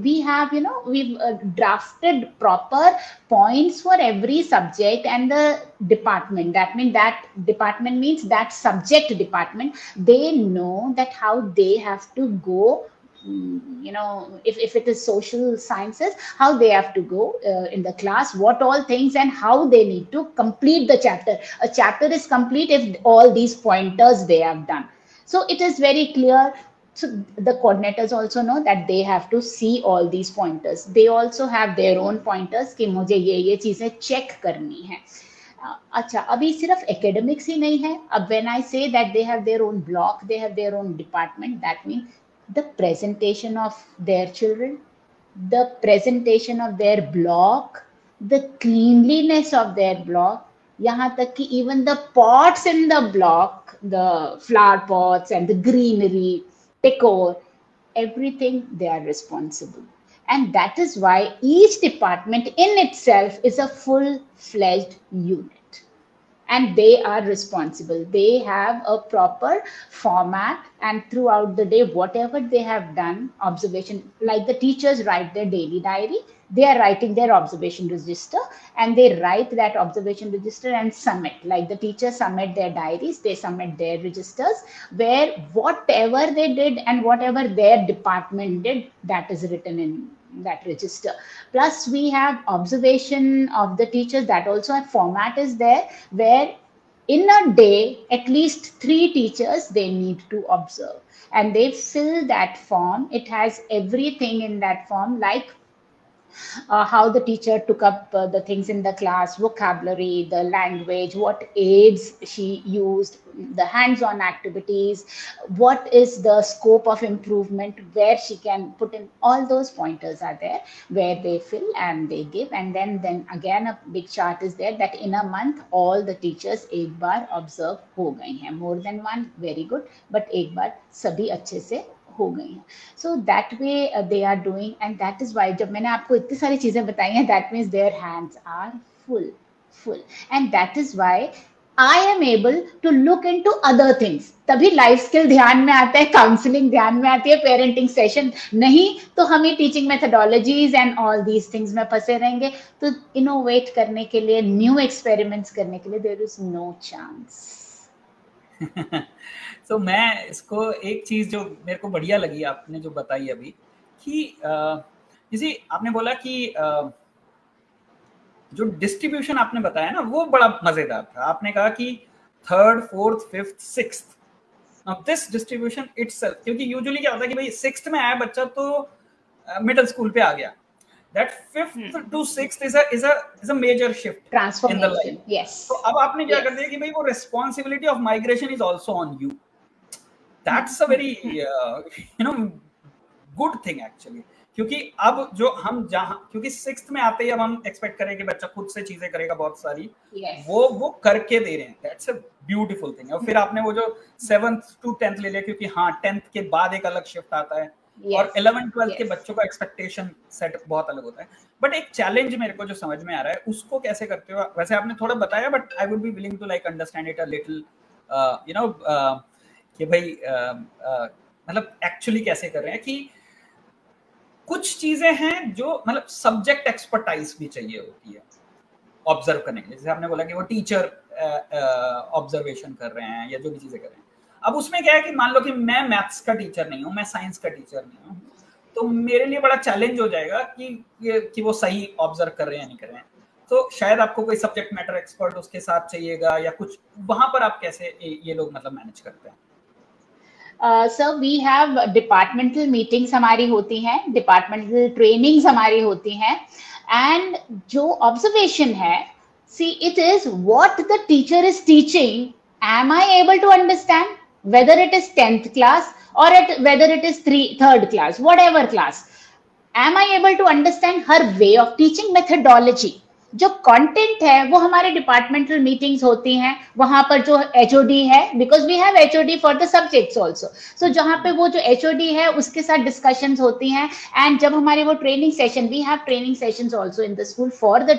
we have, you know, we've drafted proper points for every subject and the department. That means that department means that subject department. They know that how they have to go, you know, if it is social sciences, how they have to go in the class, what all things, and how they need to complete the chapter. A chapter is complete if all these pointers they have done. So it is very clear. So the coordinators also know that they have to see all these pointers. They also have their own pointers कि मुझे ये चीजें check करनी है. अच्छा, अभी सिर्फ academics ही नहीं है. अब when I say that they have their own block, they have their own department, that means the presentation of their children, the presentation of their block, the cleanliness of their block, यहाँ तक कि even the pots in the block, the flower pots and the greenery, decor, everything they are responsible. And that is why each department in itself is a full-fledged unit. And they are responsible. They have a proper format, and throughout the day, whatever they have done, observation, like the teachers write their daily diary, they are writing their observation register, and they write that observation register and submit. Like the teachers submit their diaries, they submit their registers, where whatever they did and whatever their department did, that is written in that register. Plus we have observation of the teachers, that also a format is there where in a day at least 3 teachers they need to observe, and they fill that form. It has everything in that form, like how the teacher took up the things in the class, vocabulary, the language, what aids she used, the hands-on activities, what is the scope of improvement, where she can put in. All those pointers are there where they fill and they give. And then again a big chart is there that in a month all the teachers एक बार observe हो गई हैं. More than one, very good, but एक बार सभी अच्छे से हो गई हैं. So that way they are doing, and that is why जब मैंने आपको इतनी सारी चीजें बताई हैं, that means their hands are full, and that is why I am able to look into other things. तभी लाइफ स्किल ध्यान में आता है, काउंसलिंग ध्यान में आती है, पेरेंटिंग सेशन नहीं तो हम ही teaching methodologies and all these things में फंसे रहेंगे. तो इनोवेट करने के लिए, न्यू एक्सपेरिमेंट्स करने के लिए देयर इज नो चांस. तो मैं इसको एक चीज जो मेरे को बढ़िया लगी आपने जो बताई अभी कि जैसे आपने बोला कि जो डिस्ट्रीब्यूशन आपने बताया ना वो बड़ा मजेदार था. आपने कहा कि 3rd, 4th, 5th, 6th, now this distribution itself, क्योंकि यूजुअली क्या होता है कि भाई 6th में आया बच्चा तो मिडिल स्कूल पे आ गया. That 5th to 6th is a major shift transformation in the life. Yes. तो अब आपने क्या कर दिया कि भाई वो responsibility of migration is also on you. That's a very good thing actually. क्योंकि अब जो हम जहाँ, क्योंकि 6th में आते ही अब हम एक्सपेक्ट करें कि बच्चा खुद से चीजें करेगा बहुत सारी. Yes. वो करके दे रहे हैं. That's a beautiful thing. और फिर आपने वो जो 7th to 10th ले लिया, क्योंकि हाँ 10th के बाद एक अलग शिफ्ट आता है. Yes. और 11th 12th के बच्चों का एक्सपेक्टेशन सेट बहुत अलग होता है. बट एक चैलेंज मेरे को जो समझ में आ रहा है उसको कैसे करते हो, वैसे आपने थोड़ा बताया, but I would be willing to like understand it a little, कि भाई मतलब एक्चुअली कैसे कर रहे हैं. कि कुछ चीजें हैं जो मतलब सब्जेक्ट एक्सपर्टाइज भी चाहिए होती है ऑब्जर्व करने के लिए. जैसे आपने बोला कि वो टीचर ऑब्जर्वेशन कर रहे हैं या जो भी चीजें कर रहे हैं. अब उसमें क्या है कि मान लो कि मैं मैथ्स का टीचर नहीं हूँ, मैं साइंस का टीचर नहीं हूँ, तो मेरे लिए बड़ा चैलेंज हो जाएगा कि वो सही ऑब्जर्व कर रहे हैं या नहीं कर रहे हैं. तो शायद आपको कोई सब्जेक्ट मैटर एक्सपर्ट उसके साथ चाहिएगा या कुछ. वहां पर आप कैसे ये लोग मतलब मैनेज करते हैं? Sir we have departmental meetings हमारी होती हैं, डिपार्टमेंटल ट्रेनिंग्स हमारी होती हैं, एंड जो ऑब्जर्वेशन है, see it is what the teacher is teaching. Am I able to understand? Whether it is 10th class or whether it is 3rd class, whatever class, am I able to understand her way of teaching, methodology? जो content है वो हमारे departmental meetings होती हैं, वहां पर जो HOD है, because we have HOD for the subjects also, so जहां पे वो जो HOD है उसके साथ डिस्कशंस होती हैं. एंड जब हमारे वो training session, we have training sessions also in the school for the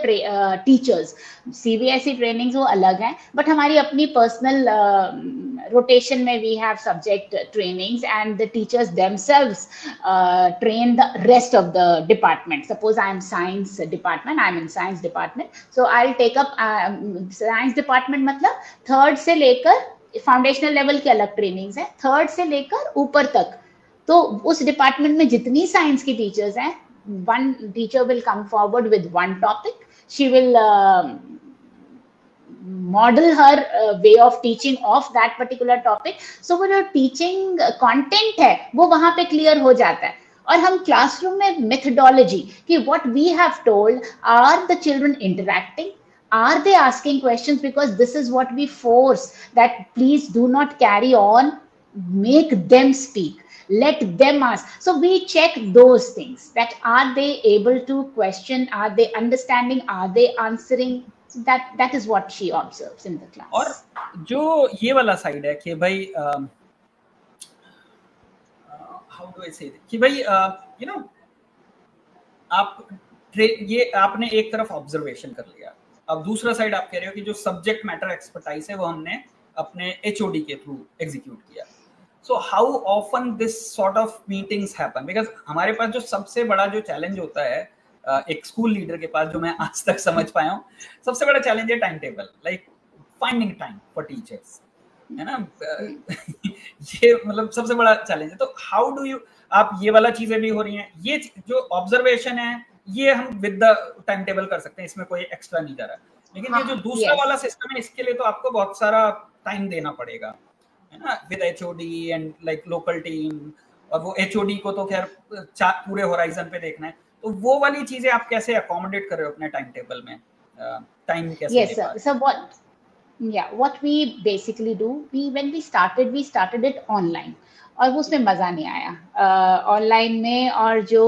teachers. CBSE trainings वो अलग हैं, बट हमारी अपनी पर्सनल रोटेशन में we have subject trainings and the teachers themselves train the rest of the department. Suppose I am science department, I am in science department, so I'll take up science department. मतलब 3rd से लेकर foundational level की अलग trainings हैं, 3rd से लेकर ऊपर तक. तो उस डिपार्टमेंट में जितनी साइंस की टीचर्स हैं, one teacher will come forward with one topic. She will model her way of teaching of that particular topic. So वो जो teaching content है वो वहां पे clear हो जाता है. और हम क्लासरूम में मेथडोलॉजी कि what we have told, are the children interacting, are they asking questions, because this is what we force, that please do not carry on, make them speak, let them ask. So we check those things, that are they able to question, are they understanding, are they answering. So that is what she observes in the class. और जो ये वाला side है कि भाई how do I say it? कि भाई you know आप ये आपने एक तरफ ऑब्जर्वेशन कर लिया, अब दूसरा साइड आप कह रहे हो कि जो सब्जेक्ट मैटर एक्सपर्टाइज है वो हमने अपने HOD के थ्रू एग्जीक्यूट किया. So how often this sort of meetings happen? Because हमारे पास जो सबसे बड़ा जो चैलेंज होता है एक स्कूल लीडर के पास, जो मैं आज तक समझ पाया हूँ, सबसे बड़ा चैलेंज है time table, like finding time for teachers, है ना. ये मतलब सबसे बड़ा चैलेंज है. तो हाउ डू यू, आप ये वाला चीजें भी हो रही हैं, ये जो ऑब्जर्वेशन है ये हम विद द टाइम टेबल कर सकते हैं, इसमें कोई एक्स्ट्रा नहीं जा रहा है। लेकिन ये जो दूसरा वाला सिस्टम है इसके लिए तो आपको बहुत सारा टाइम देना पड़ेगा, है ना, with HOD and like local team, और वो एचओडी को तो खैर पूरे होराइजन पे देखना है, तो वो वाली चीजें आप कैसे अकोमोडेट कर रहे हो अपने टाइम टेबल में, टाइम कैसे? Yes, sir. So what we basically do, when we started it online, और वो उसमें मजा नहीं आया ऑनलाइन में, और जो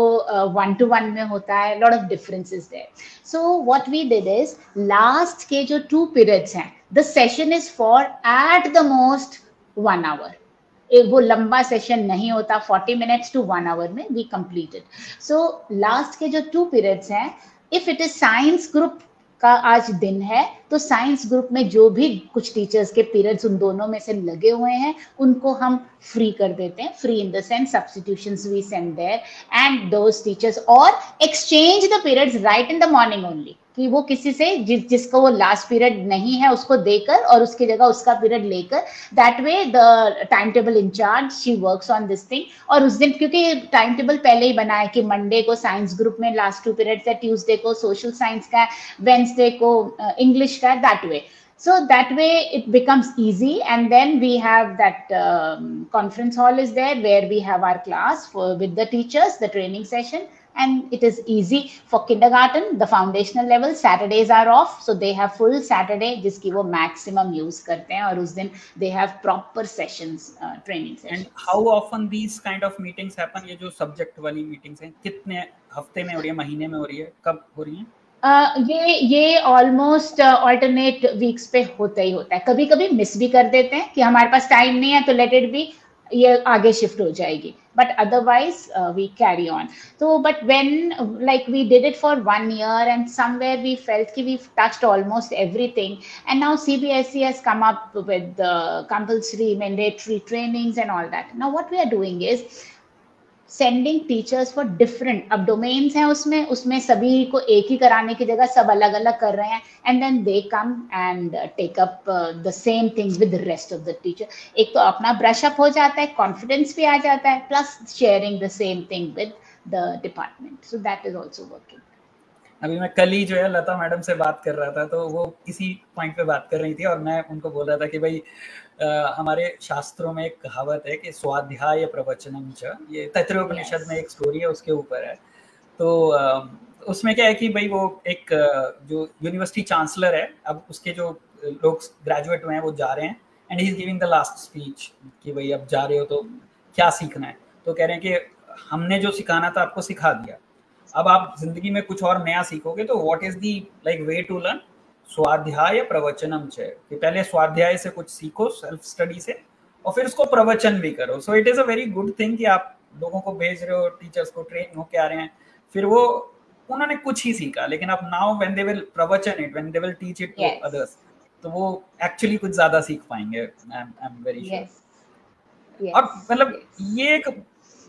1-to-1 में होता है, lot of differences there. So what we did is, लास्ट के जो 2 पीरियड्स हैं, the session is for at the most 1 hour. वो लंबा सेशन नहीं होता, 40 minutes to 1 hour में वी कंप्लीटेड. सो लास्ट के जो 2 पीरियड्स हैं, if it is science group का आज दिन है, तो साइंस ग्रुप में जो भी कुछ टीचर्स के पीरियड्स उन दोनों में से लगे हुए हैं उनको हम फ्री कर देते हैं. Free in the sense substitutions we send there and those teachers, और exchange the periods right in the morning only, कि वो किसी से जिसको वो लास्ट पीरियड नहीं है उसको देकर और उसकी जगह उसका पीरियड लेकर, that way the time table in-charge she works on this thing. और उस दिन क्योंकि टाइम टेबल पहले ही बना है कि मंडे को साइंस ग्रुप में लास्ट 2 पीरियड्स है, ट्यूसडे को सोशल साइंस का है, वेंसडे को इंग्लिश का है, that way. So that way it becomes easy, and then we have that conference hall is there where we have our class with the teachers, the training session, and it is easy for kindergarten, the foundational level. Saturdays are off, so they have full Saturday जिसकी वो maximum use करते हैं, और उस दिन they have proper sessions, training sessions. And how often these kind of meetings happen? ये जो subject वाली meetings हैं कितने हफ्ते में हो रही है, महीने में हो रही है, कब हो रही है? ये ऑलमोस्ट ऑल्टरनेट वीक्स पे होता ही होता है. कभी कभी मिस भी कर देते हैं कि हमारे पास टाइम नहीं है तो लेट इट बी, ये आगे शिफ्ट हो जाएगी, but otherwise we carry on. तो but when like we did it for 1 year and somewhere we felt कि we've touched almost everything, and now CBSE has come up with the compulsory mandatory trainings and all that. Now what we are doing is sending teachers for different, अब domains हैं उसमें सभी को एक ही कराने की जगह सब अलग अलग कर रहे हैं, and then they come and take up the same things with the rest of the teacher. एक तो अपना ब्रश अप हो जाता है, कॉन्फिडेंस भी आ जाता है, plus sharing the same thing with the department. So that is also working. अभी मैं कल ही जो है लता मैडम से बात कर रहा था, तो वो किसी पॉइंट पे बात कर रही थी और मैं उनको बोल रहा था कि भाई हमारे शास्त्रों में एक कहावत है कि स्वाध्याय प्रवचनम च, ये तैत्तिरीयोपनिषद में एक स्टोरी है उसके ऊपर है. तो उसमें क्या है कि भाई वो एक जो यूनिवर्सिटी चांसलर है, अब उसके जो लोग ग्रेजुएट हुए हैं वो जा रहे हैं, and he is giving the last speech कि भाई अब जा रहे हो तो क्या सीखना है. तो कह रहे हैं कि हमने जो सिखाना था आपको सिखा दिया, अब आप जिंदगी में कुछ और नया सीखोगे, तो what is the like way to learn? स्वाध्याय प्रवचनम च, कि पहले स्वाध्याय से कुछ सीखो सेल्फ स्टडी से, और फिर उसको प्रवचन भी करो. सो it is a very good thing कि आप लोगों को भेज रहे हो, टीचर्स को ट्रेन होके आ रहे हैं, फिर वो उन्होंने कुछ ही सीखा, लेकिन अब नाउ व्हेन दे विल प्रवचन it, when they will teach it to others, तो वो एक्चुअली कुछ ज्यादा सीख पाएंगे. I am very sure. और मतलब ये एक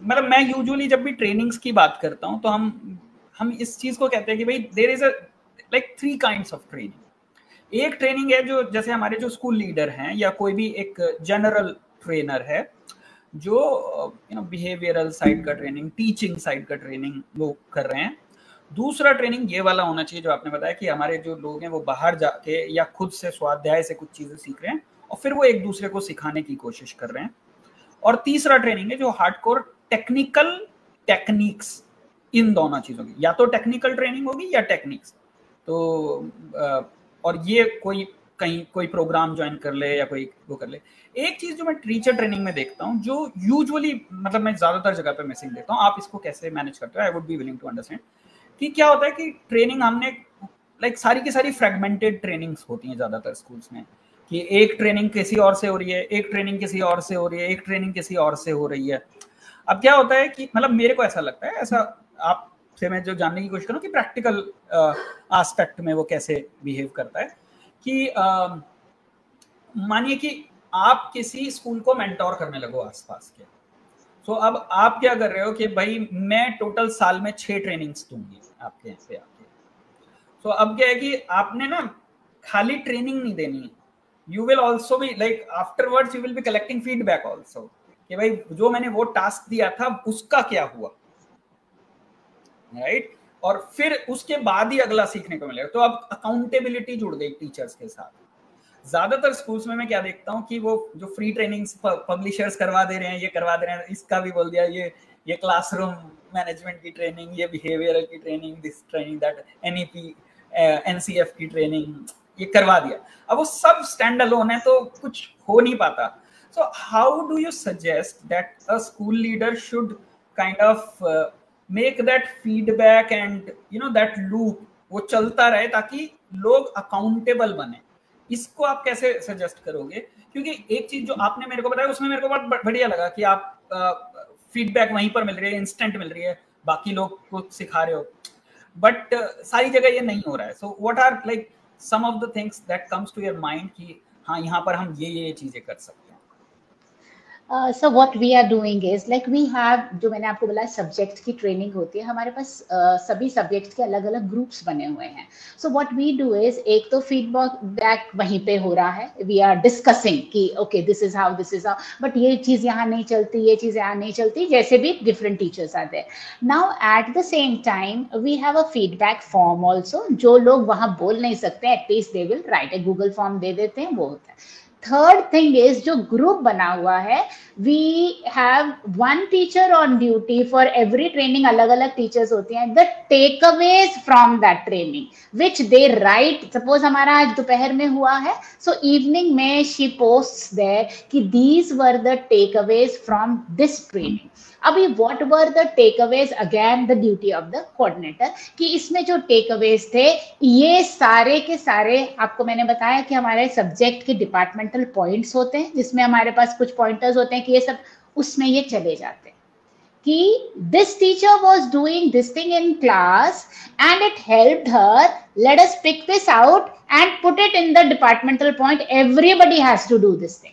मतलब मैं यूजुअली जब भी ट्रेनिंग्स की बात करता हूँ तो हम इस चीज को कहते हैं कि भाई there is a like 3 kinds of training. एक ट्रेनिंग है जो जैसे हमारे जो स्कूल लीडर हैं या कोई भी एक जनरल ट्रेनर है जो यू नो बिहेवियरल साइड का ट्रेनिंग, टीचिंग साइड का ट्रेनिंग वो कर रहे हैं. दूसरा ट्रेनिंग ये वाला होना चाहिए जो आपने बताया कि हमारे जो लोग हैं वो बाहर जाके या खुद से स्वाध्याय से कुछ चीजें सीख रहे हैं और फिर वो एक दूसरे को सिखाने की कोशिश कर रहे हैं. और तीसरा ट्रेनिंग है जो हार्डकोर टेक्निकल टेक्निक्स, इन दोनों चीजों की, या तो टेक्निकल ट्रेनिंग होगी या टेक्निक्स. तो और ये कहीं कोई प्रोग्राम ज्वाइन कर ले या कोई वो कर ले. एक चीज जो मैं टीचर ट्रेनिंग में देखता हूँ जो यूजुअली मतलब मैं ज्यादातर जगह पे मिसिंग देखता हूँ, आप इसको कैसे मैनेज करते हो, I would be willing to understand, कि क्या होता है कि ट्रेनिंग हमने लाइक सारी की सारी फ्रेगमेंटेड ट्रेनिंग्स होती हैं ज्यादातर स्कूल्स में, कि एक ट्रेनिंग किसी और से हो रही है, एक ट्रेनिंग किसी और से हो रही है, एक ट्रेनिंग किसी और से हो रही है. अब क्या होता है कि मतलब मेरे को ऐसा लगता है, ऐसा आपसे मैं जो जानने की कोशिश करूँ कि प्रैक्टिकल एस्पेक्ट में वो कैसे बिहेव करता है, कि मानिए कि आप किसी स्कूल को मेंटोर करने लगो आसपास के. तो अब आप क्या कर रहे हो कि भाई मैं टोटल साल में 6 ट्रेनिंग्स दूंगी आपके यहाँ पे आके. तो अब क्या है कि आपने ना खाली ट्रेनिंग नहीं देनी, you will also be like afterwards you will be collecting feedback also, कि भाई जो मैंने वो टास्क दिया था उसका क्या हुआ, राइट, और फिर उसके बाद ही अगला सीखने को मिलेगा। तो अब अकाउंटेबिलिटी जुड़ गई टीचर्स के साथ। ज्यादातर स्कूल्स में मैं क्या देखता हूँ कि वो जो फ्री ट्रेनिंग्स पब्लिशर्स करवा दे रहे हैं, ये करवा दे रहे हैं, इसका भी बोल दिया, ये क्लासरूम मैनेजमेंट की ट्रेनिंग, ये बिहेवियरल की training, this training, that NEP NCF की ट्रेनिंग, ये करवा दिया। अब वो सब स्टैंड अलोन है तो कुछ हो नहीं पाता। So how do you suggest that a school leader should kind of make that feedback and that loop वो चलता रहे ताकि लोग अकाउंटेबल बने? इसको आप कैसे सजेस्ट करोगे? क्योंकि एक चीज जो आपने मेरे को बताया उसमें मेरे को बहुत बढ़िया लगा कि आप फीडबैक वहीं पर मिल रही है, इंस्टेंट मिल रही है, बाकी लोग को सिखा रहे हो, बट सारी जगह ये नहीं हो रहा है। So what are like some of the things that comes to your mind कि हाँ यहाँ पर हम ये चीजें कर सकते हैं? So what we are doing is like we have, जो मैंने आपको बोला सब्जेक्ट की ट्रेनिंग होती है हमारे पास, सभी सब्जेक्ट के अलग अलग ग्रुप्स बने हुए हैं। So what we do is, एक तो फीडबैक वहीं पे हो रहा है, वी आर डिस्कसिंग कि okay this is how, but ये चीज यहाँ नहीं चलती, ये चीज यहाँ नहीं चलती, जैसे भी डिफरेंट टीचर्स आते हैं। Now at the same time we have a feedback form also, जो लोग वहां बोल नहीं सकते at least they will write, a Google form दे देते हैं, वो होता है। थर्ड थिंग इज, जो ग्रुप बना हुआ है, we have one teacher on duty for every training, अलग अलग टीचर्स होती हैं, the takeaways from that training which they write. Suppose हमारा आज दोपहर में हुआ है, सो इवनिंग में शी पोस्ट्स देयर कि these were the takeaways from this training. अभी what were the takeaways, again the duty of the coordinator, कि इसमें जो टेकअवेज थे ये सारे के सारे, आपको मैंने बताया कि हमारे सब्जेक्ट के डिपार्टमेंटल पॉइंट्स होते हैं जिसमें हमारे पास कुछ पॉइंटर्स होते हैं कि ये सब उसमें ये चले जाते हैं कि this teacher was doing this thing in class and it helped her, let us pick this out and put it in the departmental point, everybody has to do this thing.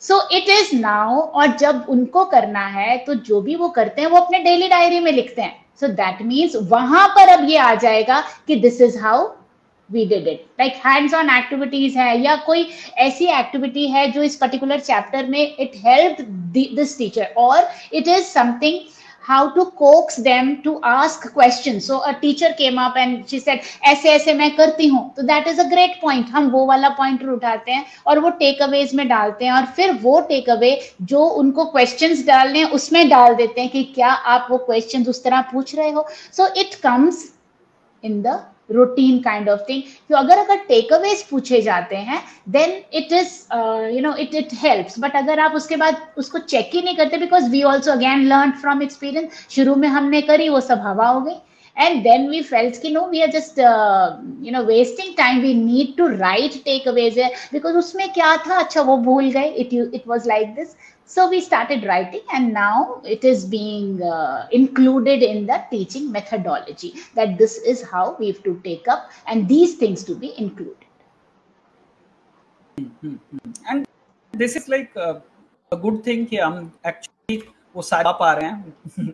So it is now, और जब उनको करना है तो जो भी वो करते हैं वो अपने डेली डायरी में लिखते हैं। सो दैट मीन्स वहां पर अब ये आ जाएगा कि this is how we did it. Like hands on activities है या कोई ऐसी एक्टिविटी है जो इस पर्टिकुलर चैप्टर में इट हेल्प दिस टीचर, और it is something how to coax them to ask questions. So a teacher came up and she said ऐसे ऐसे मैं करती हूँ, तो that is a great point, हम वो वाला पॉइंटर उठाते हैं और वो टेक अवेज में डालते हैं, और फिर वो टेक अवे जो उनको क्वेश्चंस डालने हैं उसमें डाल देते हैं कि क्या आप वो क्वेश्चंस उस तरह पूछ रहे हो। So it comes in the routine kind of thing. तो अगर टेकअवेज पूछे जाते हैं then it is it helps, but अगर आप उसके बाद उसको चेक ही नहीं करते, because we also again learn from experience, शुरू में हमने करी वो सब हवा हो गई, and then we felt कि no, we are just wasting time, we need to write takeaways है, because उसमें क्या था, अच्छा वो भूल गए, it was like this. So we started writing and now it is being included in the teaching methodology, that this is how we have to take up and these things to be included. And this is like a good thing कि हम actually वो सारा पा रहे हैं।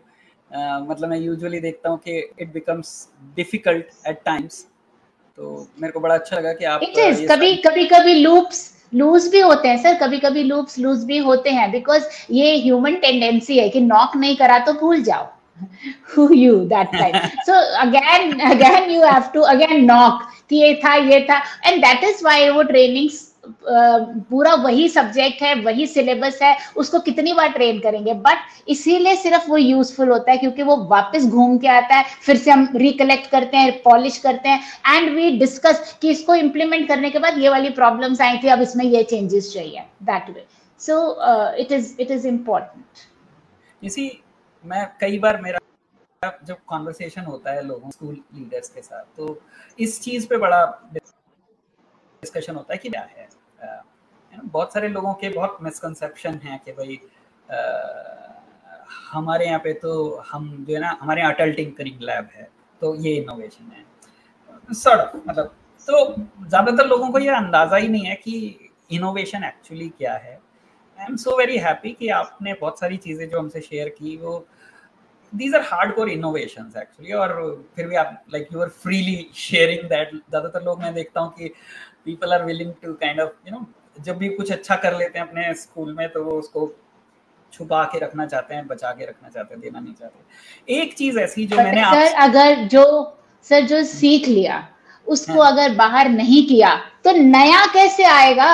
मतलब मैं usually देखता हूँ कि it becomes difficult at times, तो मेरे को बड़ा अच्छा लगा कि आप कभी लूज भी होते हैं सर, कभी कभी लूज भी होते हैं, बिकॉज ये ह्यूमन टेंडेंसी है कि नॉक नहीं करा तो भूल जाओ who you that time. So again you have to again knock कि ये था, and that is why वो trainings पूरा वही सब्जेक्ट है, वही सिलेबस है, उसको कितनी बार ट्रेन करेंगे, बट इसीलिए सिर्फ वो यूजफुल होता है क्योंकि वो वापस घूम के आता है, फिर से हम रिकलेक्ट करते हैं, पॉलिश करते हैं, एंड वी डिस्कस कि इसको इम्प्लीमेंट करने के बाद ये वाली प्रॉब्लम्स आई थी, अब इसमें ये चेंजेस चाहिए, that way. So it is important. इसी मैं कई बार मेरा जब कॉन्वर्सेशन होता है लोगों स्कूल लीडर्स के साथ, तो इस चीज पे बड़ा डिस्कशन होता है कि क्या है, बहुत सारे लोगों के बहुत मिसकंसेप्शन हैं कि भाई हमारे यहाँ पे तो हम जो है ना, हमारे यहाँ अटल टिंकरिंग लैब है तो ये इनोवेशन है सर, मतलब तो ज़्यादातर लोगों को ये अंदाज़ा ही नहीं है कि इनोवेशन एक्चुअली क्या है। I am so very happy कि आपने बहुत सारी चीज़ें जो हमसे शेयर की, वो these are hardcore innovations actually, और फिर भी आप like you are freely sharing that। ज़्यादातर लोग मैं देखता हूँ कि people are willing to kind of जब भी कुछ अच्छा कर लेते हैं अपने स्कूल में तो वो उसको छुपा के रखना चाहते हैं, बचा के रखना चाहते हैं, देना नहीं चाहते। एक चीज ऐसी जो मैंने सर अगर जो सीख लिया उसको अगर बाहर नहीं किया तो नया कैसे आएगा?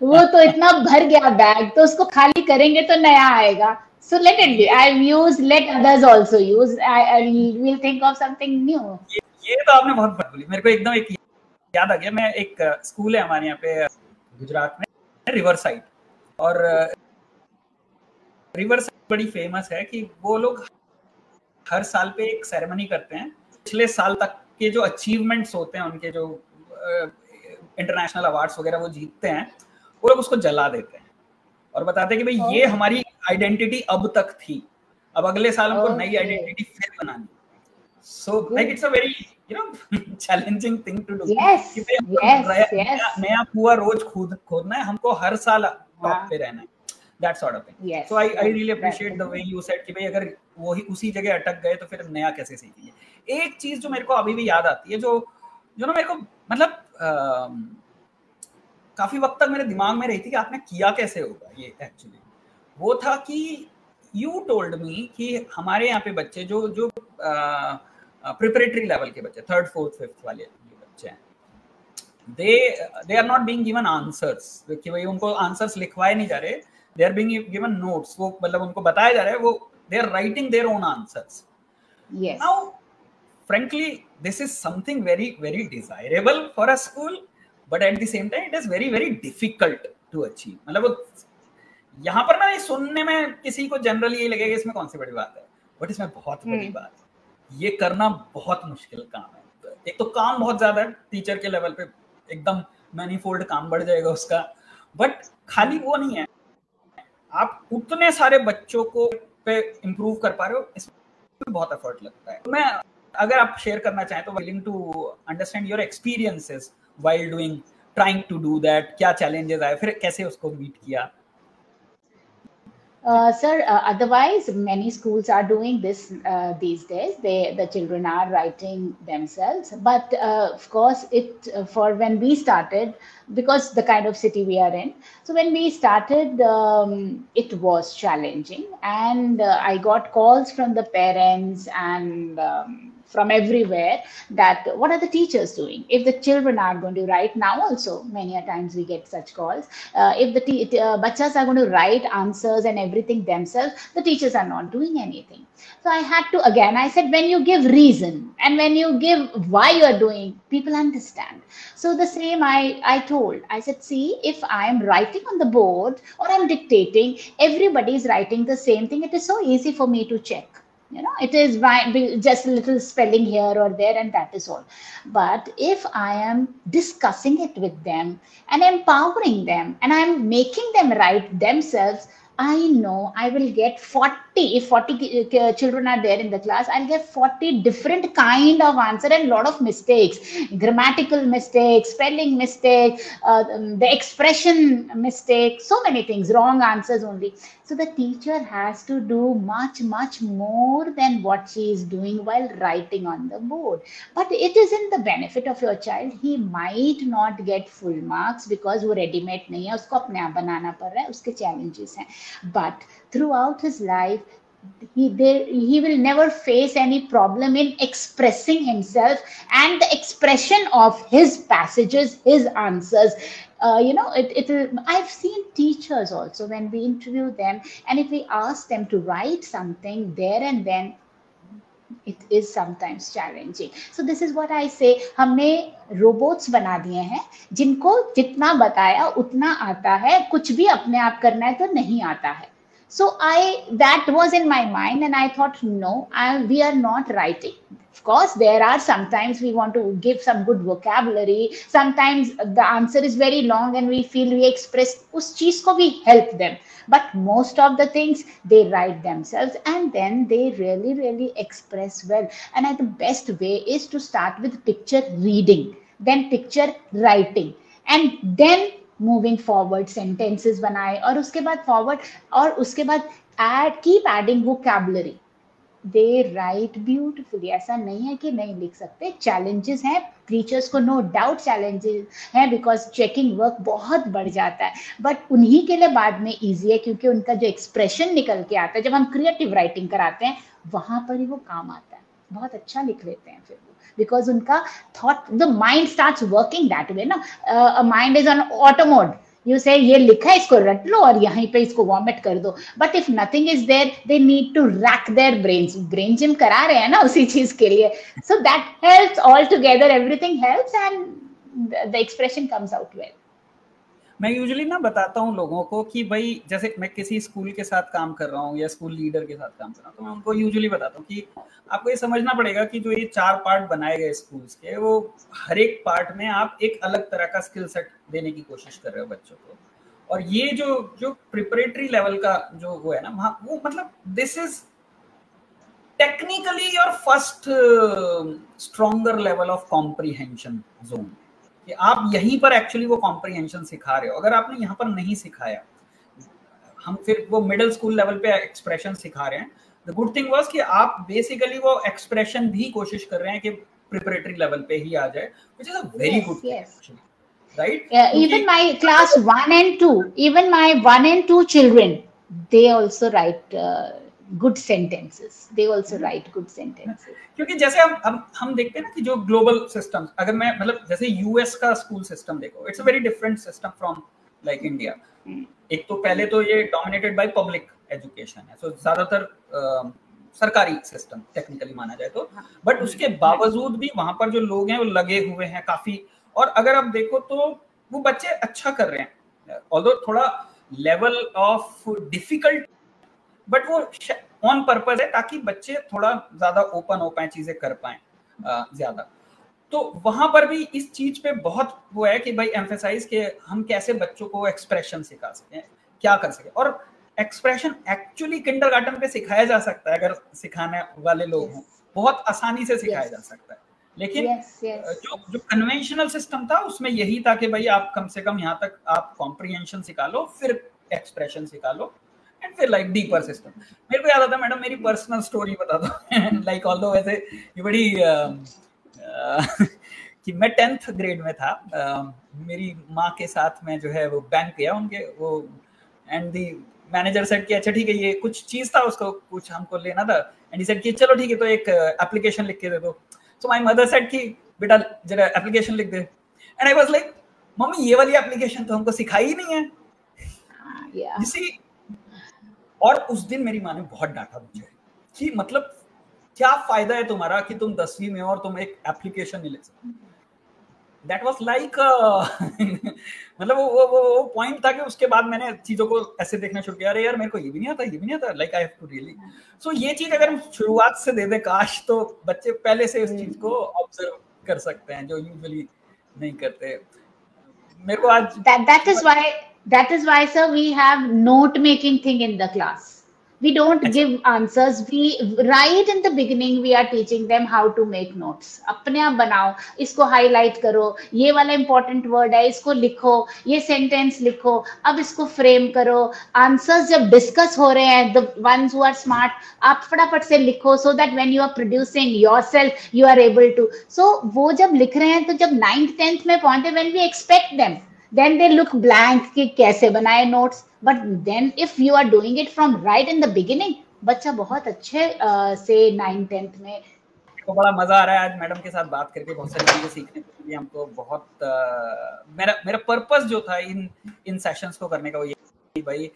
वो तो इतना भर गया बैग, तो उसको खाली करेंगे तो नया आएगा। So let it be. I've used, let others also use. I will think of something new. ये तो आपने बहुत बात बोली। मेरे को एकदम एक याद आ गया। मैं एक स्कूल है हमारे यहाँ पे गुजरात में, रिवर साइड, और रिवर साइड बड़ी फेमस है कि वो लोग हर साल पे एक सेरेमनी करते हैं। पिछले साल तक के जो अचीवमेंट्स होते हैं उनके, जो इंटरनेशनल अवार्ड्स वगैरह वो जीतते हैं, वो लोग उसको जला देते हैं और बताते हैं कि भाई ये हमारी आइडेंटिटी अब तक थी, अब अगले साल हमको नई आइडेंटिटी फिर बनानी। So like it's a very challenging thing to do. नया कुआं रोज खोदना है, हमको हर साल टॉप पे रहना है, that sort of thing. Yes, so I really appreciate the way you said कि भाई अगर वही उसी जगह अटक गए तो फिर नया कैसे सीखेंगे। एक चीज जो मेरे को अभी भी याद आती है, जो ना मेरे को मतलब काफी वक्त तक मेरे दिमाग में रही थी कि आपने किया कैसे होगा ये, एक्चुअली वो था कि you told me कि हमारे यहाँ पे बच्चे जो प्रिपरेटरी लेवल के बच्चे, 3rd 4th 5th वाले बच्चे हैं, they are not being given answers, कि भाई उनको आंसर्स लिखवाए नहीं जा रहे, they are being given notes। वो मतलब उनको बताया जा रहा है, वो they are writing their own answers. Yes. Now frankly this is something very very desirable for a school, but at the same time it is very very difficult to achieve। मतलब यहाँ पर ना ये सुनने में किसी को जनरली ये लगेगा इसमें कौन सी बड़ी बात है, बट इसमें बहुत बड़ी बात है। ये करना बहुत मुश्किल काम है। एक तो काम बहुत ज्यादा है, टीचर के लेवल पे एकदम मैनीफोल्ड काम बढ़ जाएगा उसका, बट खाली वो नहीं है, आप उतने सारे बच्चों को पे इम्प्रूव कर पा रहे हो, इसमें बहुत एफर्ट लगता है। मैं अगर आप शेयर करना चाहें तो willing to understand your experiences while doing, trying to do that, क्या चैलेंजेस आए, फिर कैसे उसको मीट किया। Sir, otherwise many schools are doing this these days. The children are writing themselves, but of course for when we started, because the kind of city we are in, so when we started it was challenging, and I got calls from the parents and from everywhere that what are the teachers doing? If the children are going to write, now also many a times we get such calls, if the bachas are going to write answers and everything themselves, the teachers are not doing anything. So I had to, again I said, when you give reason and when you give why you are doing, people understand. So the same I told, I said, see, if I am writing on the board or I'm dictating, everybody is writing the same thing, it is so easy for me to check. You know, it is just a little spelling here or there, and that is all. But if I am discussing it with them and empowering them and I'm making them write themselves, I know I will get 40, if 40 children are there in the class, I'll get 40 different kind of answer and lot of mistakes, grammatical mistakes, spelling mistake, the expression mistake, so many things, wrong answers only. So the teacher has to do much more than what she is doing while writing on the board. But it is in the benefit of your child. He might not get full marks because वो ready-made नहीं है, उसको अपने आप बनाना पड़ रहा है, उसके challenges हैं. But throughout his life, he will never face any problem in expressing himself and the expression of his passages, his answers. You know, I've seen teachers also, when we interview them and if we ask them to write something there and then, it is sometimes challenging. So this is what I say, हमने robots बना दिए हैं जिनको जितना बताया उतना आता है, कुछ भी अपने आप करना है तो नहीं आता है. So that was in my mind and I thought, no, we are not writing. Of course, there are sometimes we want to give some good vocabulary. Sometimes the answer is very long and we feel we express us cheez ko we help them. But most of the things they write themselves and then they really express well. And the best way is to start with picture reading, then picture writing, and then moving forward sentences बनाए और उसके बाद forward और उसके बाद keep adding vocabulary. दे right beautifully, ऐसा नहीं है कि नहीं लिख सकते, चैलेंजेस हैं, टीचर्स को नो डाउट चैलेंजेस हैं, बिकॉज चेकिंग वर्क बहुत बढ़ जाता है, बट उन्हीं के लिए बाद में इजी है, क्योंकि उनका जो एक्सप्रेशन निकल के आता है जब हम क्रिएटिव राइटिंग कराते हैं, वहां पर ही वो काम आता है, बहुत अच्छा लिख लेते हैं फिर वो, बिकॉज उनका thought, the mind starts working that way ना, mind is on auto mode, you say ये लिखा है इसको रट लो और यहीं पे इसको वॉमिट कर दो, but if nothing is there they need to rack their brain gym करा रहे हैं ना उसी चीज के लिए, so that helps all together, everything helps and the expression comes out well. मैं यूजुअली ना बताता हूँ लोगों को कि भाई जैसे मैं किसी स्कूल के साथ काम कर रहा हूँ या स्कूल लीडर के साथ काम कर रहा हूँ, तो मैं उनको यूजुअली बताता हूँ कि आपको ये समझना पड़ेगा कि जो ये 4 पार्ट बनाए गए स्कूल्स के, वो हर एक पार्ट में आप एक अलग तरह का स्किल सेट देने की कोशिश कर रहे हो बच्चों को, और ये जो प्रिपरेटरी लेवल का जो वो है ना, वो मतलब this is technically your first stronger level of comprehension zone, कि आप यहीं पर एक्चुअली वो कॉम्प्रीहेंशन सिखा रहे हो। अगर आपने यहाँ पर नहीं सिखाया, हम फिर वो मिडिल स्कूल लेवल पे एक्सप्रेशन सिखा रहे हैं। द गुड थिंग वाज कि आप बेसिकली वो एक्सप्रेशन भी कोशिश कर रहे हैं कि प्रिपरेटरी लेवल पे ही आ जाए, which is a very good thing, right? Even my class 1 and 2, even my 1 and 2 children, they also write good sentences, they also write good sentences. क्योंकि जैसे हम देखते हैं ना कि जो ग्लोबल सिस्टम, अगर मैं मतलब जैसे यूएस का स्कूल सिस्टम देखो, it's a very different system from like India. एक तो पहले तो ये डोमिनेटेड बाय पब्लिक एजुकेशन है, सो ज्यादातर सरकारी सिस्टम टेक्निकली माना जाए तो, बट उसके बावजूद भी वहां पर जो लोग हैं वो लगे हुए हैं काफी, और अगर आप देखो तो वो बच्चे अच्छा कर रहे हैं, ऑल्दो थोड़ा लेवल ऑफ डिफिकल्ट, बट वो ऑन पर्पस है ताकि बच्चे थोड़ा ज्यादा ओपन हो पाए, चीजें कर पाए ज्यादा। तो वहां पर भी इस चीज पे बहुत वो है कि भाई एम्फेसाइज के हम कैसे बच्चों को एक्सप्रेशन सिखा सकें, क्या कर सके, और एक्सप्रेशन एक्चुअली किंडरगार्टन पे सिखाया जा सकता है, अगर सिखाने वाले लोग हों, बहुत आसानी से सिखाया जा सकता है। लेकिन जो कन्वेंशनल सिस्टम था उसमें यही था कि भाई आप कम से कम यहाँ तक आप कॉम्प्रिहेंशन सिखा लो, फिर एक्सप्रेशन सिखा लो, एंड फिर लाइक डीपर सिस्टम। मेरे को याद आता, मैडम मेरी पर्सनल स्टोरी बता दो लाइक ऑल्दो वैसे ये बड़ी कि मैं 10th ग्रेड में था, मेरी माँ के साथ मैं जो है वो बैंक गया उनके वो, एंड दी मैनेजर सेड कि अच्छा ठीक है, ये कुछ चीज था उसको कुछ हमको लेना था, एंड ही सेड कि चलो ठीक है तो एक एप्लीकेशन लिख के दे दो। सो माय मदर सेड कि बेटा जरा एप्लीकेशन लिख दे, एंड आई वाज लाइक मम्मी ये वाली एप्लीकेशन तो हमको सिखाई ही नहीं है, यू सी। और उस दिन मेरी माँ ने बहुत डांटा मुझे कि मतलब क्या फायदा है तुम्हारा कि तुम 10वीं में और तुम एक एप्लीकेशन नहीं ले सकते। दैट वाज लाइक मतलब वो पॉइंट था कि उसके बाद मैंने चीजों को ऐसे देखना शुरू किया, अरे यार मेरे को ये भी नहीं आता, ये भी नहीं आता, like I have to really. So ये चीज अगर हम शुरुआत से दे दे काश, तो बच्चे पहले से इस चीज को ऑब्जर्व कर सकते हैं जो यूजुअली नहीं करते। मेरे को आज that is why sir we have note making thing in the class. We don't give answers, we right in the beginning we are teaching them how to make notes. अपने आप बनाओ, इसको हाईलाइट करो, ये वाला इंपॉर्टेंट वर्ड है इसको लिखो, ये सेंटेंस लिखो, अब इसको फ्रेम करो, आंसर्स जब डिस्कस हो रहे हैं, the ones who are smart, आप फटाफट से लिखो, so that when you are producing yourself you are able to, so वो जब लिख रहे हैं तो जब 9th 10th में पहुंचे, when we expect them, then they look blank कि कैसे बनाए notes, but then if you are doing it from right in the beginning, बच्चा बहुत अच्छे से 9th 10th में। तो बड़ा मजा आ रहा है आज मैडम के साथ बात करके, बहुत सारी चीजें सीखने को मिली हमको, बहुत मेरा पर्पस जो था इन सेशंस को करने का वो ये भाई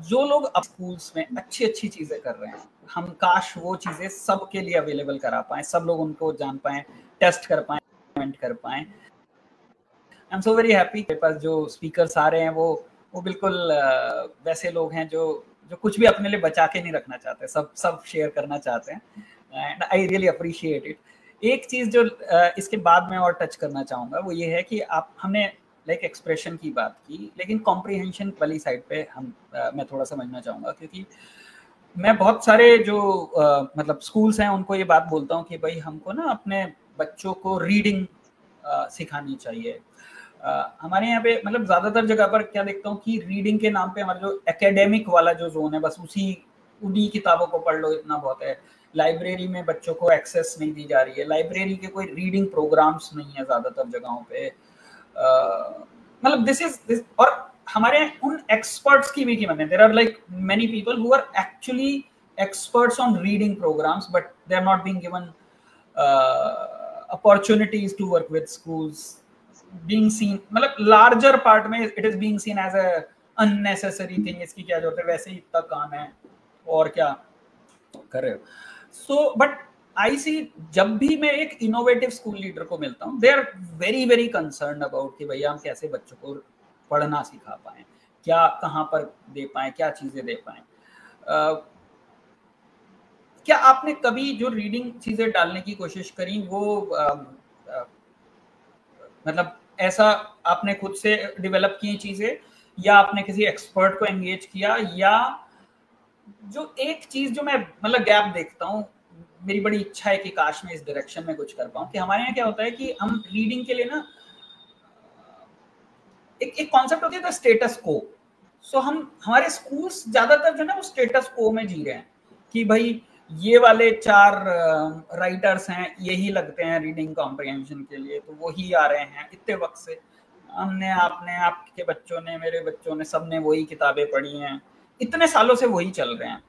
जो लोग अब स्कूल्स में अच्छी अच्छी चीजें कर रहे हैं, हम काश वो चीजें सबके लिए अवेलेबल करा पाए, सब लोग उनको जान पाए, टेस्ट कर पाए, इम्प्लीमेंट कर पाए। I am so very happy. मेरे पास जो स्पीकर्स आ रहे हैं वो बिल्कुल वैसे लोग हैं जो कुछ भी अपने लिए बचा के नहीं रखना चाहते, सब शेयर करना चाहते हैं, and I really appreciate it. एक चीज जो इसके बाद में और टच करना चाहूँगा वो ये है कि हमने लाइक एक्सप्रेशन की बात की, लेकिन कॉम्प्रिहेंशन वाली साइड पे मैं थोड़ा समझना चाहूँगा, क्योंकि मैं बहुत सारे जो मतलब स्कूल्स हैं उनको ये बात बोलता हूँ कि भाई हमको ना अपने बच्चों को रीडिंग सिखानी चाहिए। हमारे यहाँ पे मतलब ज्यादातर जगह पर क्या देखता हूँ कि रीडिंग के नाम पे हमारा जो एकेडमिक वाला जो जोन है बस उसी उन्हीं किताबों को पढ़ लो इतना बहुत है। लाइब्रेरी में बच्चों को एक्सेस नहीं दी जा रही है, लाइब्रेरी के कोई रीडिंग प्रोग्राम्स नहीं है ज़्यादातर जगहों पे। मतलब दिस और हमारे उन एक्सपर्ट्स की भी कीमत है। There are like many people who are actually experts on reading programs but they are not being given opportunities to work with schools, being seen मतलब larger part में it is being seen as a unnecessary thing, इसकी क्या जरूरत है, वैसे ही इतना काम है और क्या कर रहे हो। So but I see जब भी मैं एक innovative school leader को मिलता हूँ, they are very very concerned about कि भैया हम कैसे बच्चों को पढ़ना सिखा पाएं, क्या कहाँ पर दे पाएं, क्या चीजें दे पाएं। क्या आपने कभी जो रीडिंग चीजें डालने की कोशिश करी वो मतलब ऐसा आपने खुद से डेवलप की चीजें, या आपने किसी एक्सपर्ट को एंगेज किया, या जो एक चीज जो मैं मतलब गैप देखता हूँ, मेरी बड़ी इच्छा है कि काश मैं इस डायरेक्शन में कुछ कर पाऊँ, कि हमारे यहाँ क्या होता है कि हम रीडिंग के लिए ना एक कॉन्सेप्ट होती है द स्टेटस को। सो हम हमारे स्कूल्स ज्यादातर जो ना वो स्टेटस को में जी रहे हैं कि भाई ये वाले 4 राइटर्स हैं, यही लगते हैं रीडिंग कॉम्प्रिहेंशन के लिए, तो वो ही आ रहे हैं इतने वक्त से। हमने आपने आपके बच्चों ने मेरे बच्चों ने सबने वही किताबें पढ़ी हैं, इतने सालों से वही चल रहे हैं।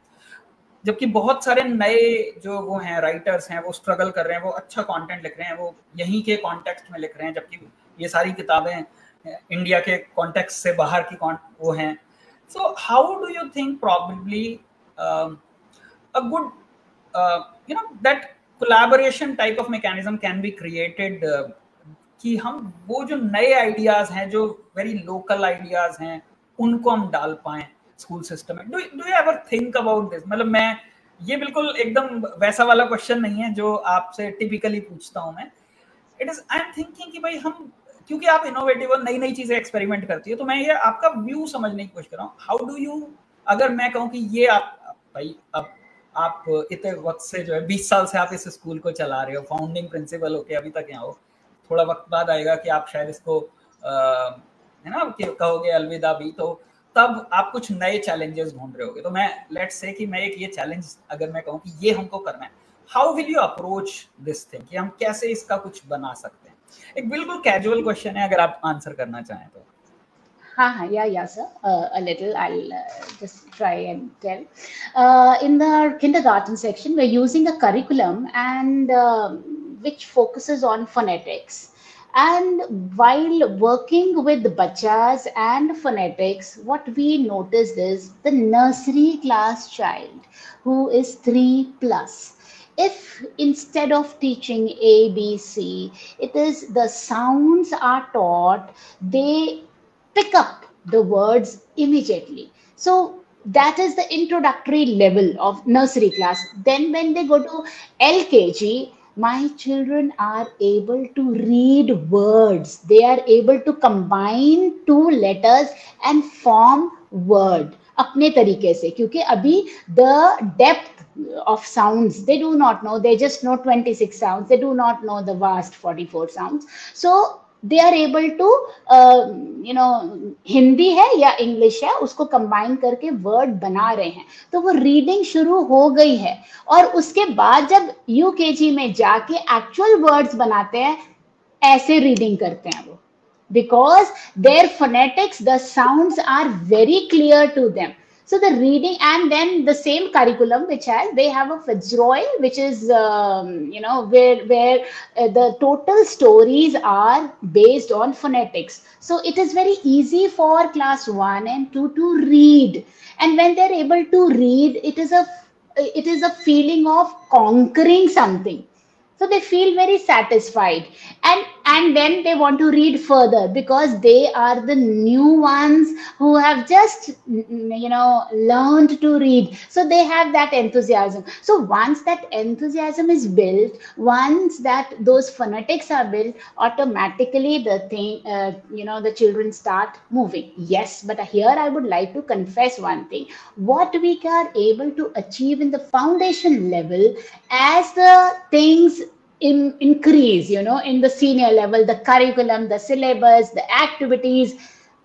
जबकि बहुत सारे नए जो वो हैं राइटर्स हैं, वो स्ट्रगल कर रहे हैं, वो अच्छा कंटेंट लिख रहे हैं, वो यहीं के कॉन्टेक्स्ट में लिख रहे हैं, जबकि ये सारी किताबें इंडिया के कॉन्टेक्स्ट से बाहर की वो हैं। So how do you think probably a good that collaboration type of mechanism can be created कि हम वो जो नए आइडियाज हैं, जो वेरी लोकल आइडियाज हैं, उनको हम डाल पाएं स्कूल सिस्टम में। Do you ever think about this? मतलब मैं ये बिल्कुल एकदम वैसा वाला क्वेश्चन नहीं है जो आपसे टिपिकली पूछता हूं मैं। It is I am thinking कि भाई हम, क्योंकि आप इनोवेटिव और नई नई चीजें एक्सपेरिमेंट करती है, तो मैं ये आपका व्यू समझने की कोशिश कर रहा हूँ। हाउ डू यू, अगर मैं कहूँ कि ये भाई अब आप इतने वक्त से जो है 20 साल से आप इस स्कूल को चला रहे हो, फाउंडिंग प्रिंसिपल होके अभी तक यहाँ हो, थोड़ा वक्त बाद आएगा कि आप शायद इसको है ना कहोगे अलविदा भी, तो तब आप कुछ नए चैलेंजेस ढूंढ रहे होगे। तो मैं लेट्स से कि मैं एक ये चैलेंज अगर मैं कहूँ कि ये हमको करना है, how will you approach this thing, कि हम कैसे इसका कुछ बना सकते हैं? एक बिल्कुल कैजुअल क्वेश्चन है, अगर आप आंसर करना चाहें तो। Yeah, sir. A little. I'll just try and tell. In the kindergarten section, we're using a curriculum and which focuses on phonetics. And while working with bachas and phonetics, what we noticed is the nursery class child who is 3+. If instead of teaching A, B, C, it is the sounds are taught, they pick up the words immediately. So that is the introductory level of nursery class. Then when they go to LKG, my children are able to read words. They are able to combine 2 letters and form word अपने तरीके से, क्योंकि अभी the depth of sounds they do not know. They just know 26 sounds. They do not know the vast 44 sounds. So they are able to Hindi है या English है उसको combine करके वर्ड बना रहे हैं, तो वो रीडिंग शुरू हो गई है। और उसके बाद जब यूकेजी में जाके एक्चुअल वर्ड्स बनाते हैं, ऐसे रीडिंग करते हैं वो, because their phonetics, the sounds are very clear to them. So the reading, and then the same curriculum which they have a Fitzroy, which is where the total stories are based on phonetics. So it is very easy for class 1 and 2 to read, and when they're able to read, it is a feeling of conquering something. So they feel very satisfied, and then they want to read further because they are the new ones who have just learned to read. So they have that enthusiasm. So once that enthusiasm is built, once that those phonetics are built, automatically the thing the children start moving. Yes, but here I would like to confess one thing. What we are able to achieve in the foundation level, as the things increase, in the senior level, the curriculum, the syllabus, the activities,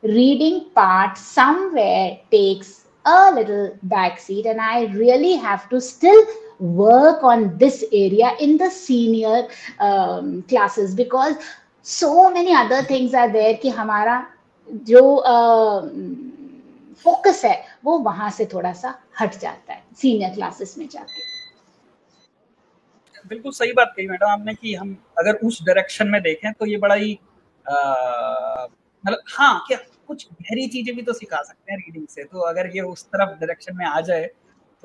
reading part somewhere takes a little backseat, and I really have to still work on this area in the senior classes, because so many other things are there कि हमारा जो focus है वो वहां से थोड़ा सा हट जाता है सीनियर क्लासेस में जाके। बिल्कुल सही बात कही मैडम आपने कि हम अगर उस डायरेक्शन में देखें तो ये बड़ा ही मतलब हाँ, क्या कुछ गहरी चीजें भी तो सिखा सकते हैं रीडिंग से, तो अगर ये उस तरफ डायरेक्शन में आ जाए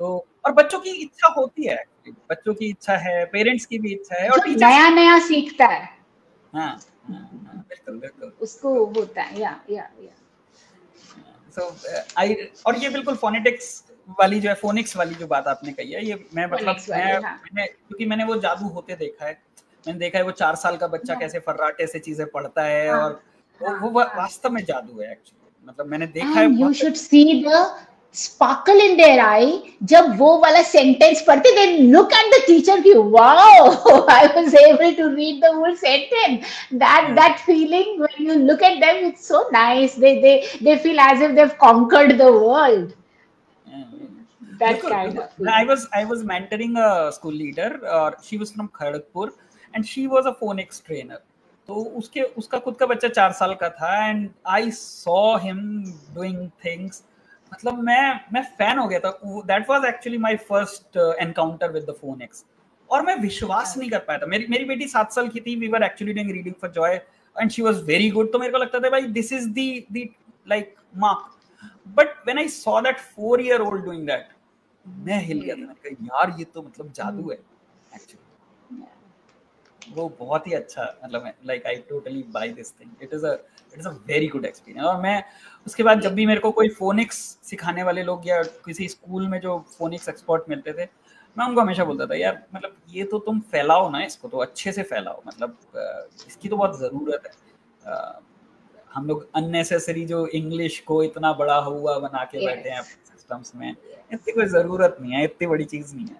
तो, और बच्चों की इच्छा होती है, बच्चों की इच्छा है, पेरेंट्स की भी इच्छा है, और जो नया नया सीखता है हाँ, बिल्कुल बिल्कुल उसको होता है या सो आई, और ये बिल्कुल फोनेटिक्स वाली जो है, फोनिक्स वाली जो बात आपने कही है, ये मैं मतलब मैंने क्योंकि मैंने वो जादू होते देखा है, मैंने देखा है वो 4 साल का बच्चा कैसे फर्राटे से चीजें पढ़ता है, और वो वास्तव में जादू है एक्चुअली, मतलब मैंने देखा है। You should see the sparkle in their eye जब वो वाला सेंटेंस पढ़ते, they look at the teacher की wow I was able to read the whole sentence, that feeling when you look at them, it's so nice, they feel as if they've conquered the world. That kind of feeling. I was mentoring a school leader, और she was from Kharagpur and she was a phonics trainer, तो उसका खुद का बच्चा 4 साल का था, and I saw him doing things, मतलब मैं फैन हो गया था। That was actually my first encounter with the phoenix, और मैं विश्वास नहीं कर पाया था। मेरी बेटी 7 साल की थी, we were actually doing reading for joy and she was very good, तो मेरे को लगता था भाई this is the like mark, but when I saw that 4-year-old doing that, मैं हिल गया था, मैंने कहा यार ये तो मतलब जादू है एक्चुअली, वो बहुत ही अच्छा, मतलब like I totally buy this thing, it is a very good experience. और मैं उसके बाद जब भी मेरे को कोई फोनिक्स सिखाने वाले लोग या किसी स्कूल में जो फोनिक्स एक्सपर्ट मिलते थे, मैं उनको हमेशा बोलता था यार मतलब ये तो तुम फैलाओ ना, इसको तो अच्छे से फैलाओ, मतलब इसकी तो बहुत ज़रूरत है। हम लोग अननेसेसरी जो इंग्लिश को इतना बड़ा हुआ बना के बैठे हैं सिस्टम्स में, इतनी कोई ज़रूरत नहीं है, इतनी बड़ी चीज़ नहीं है।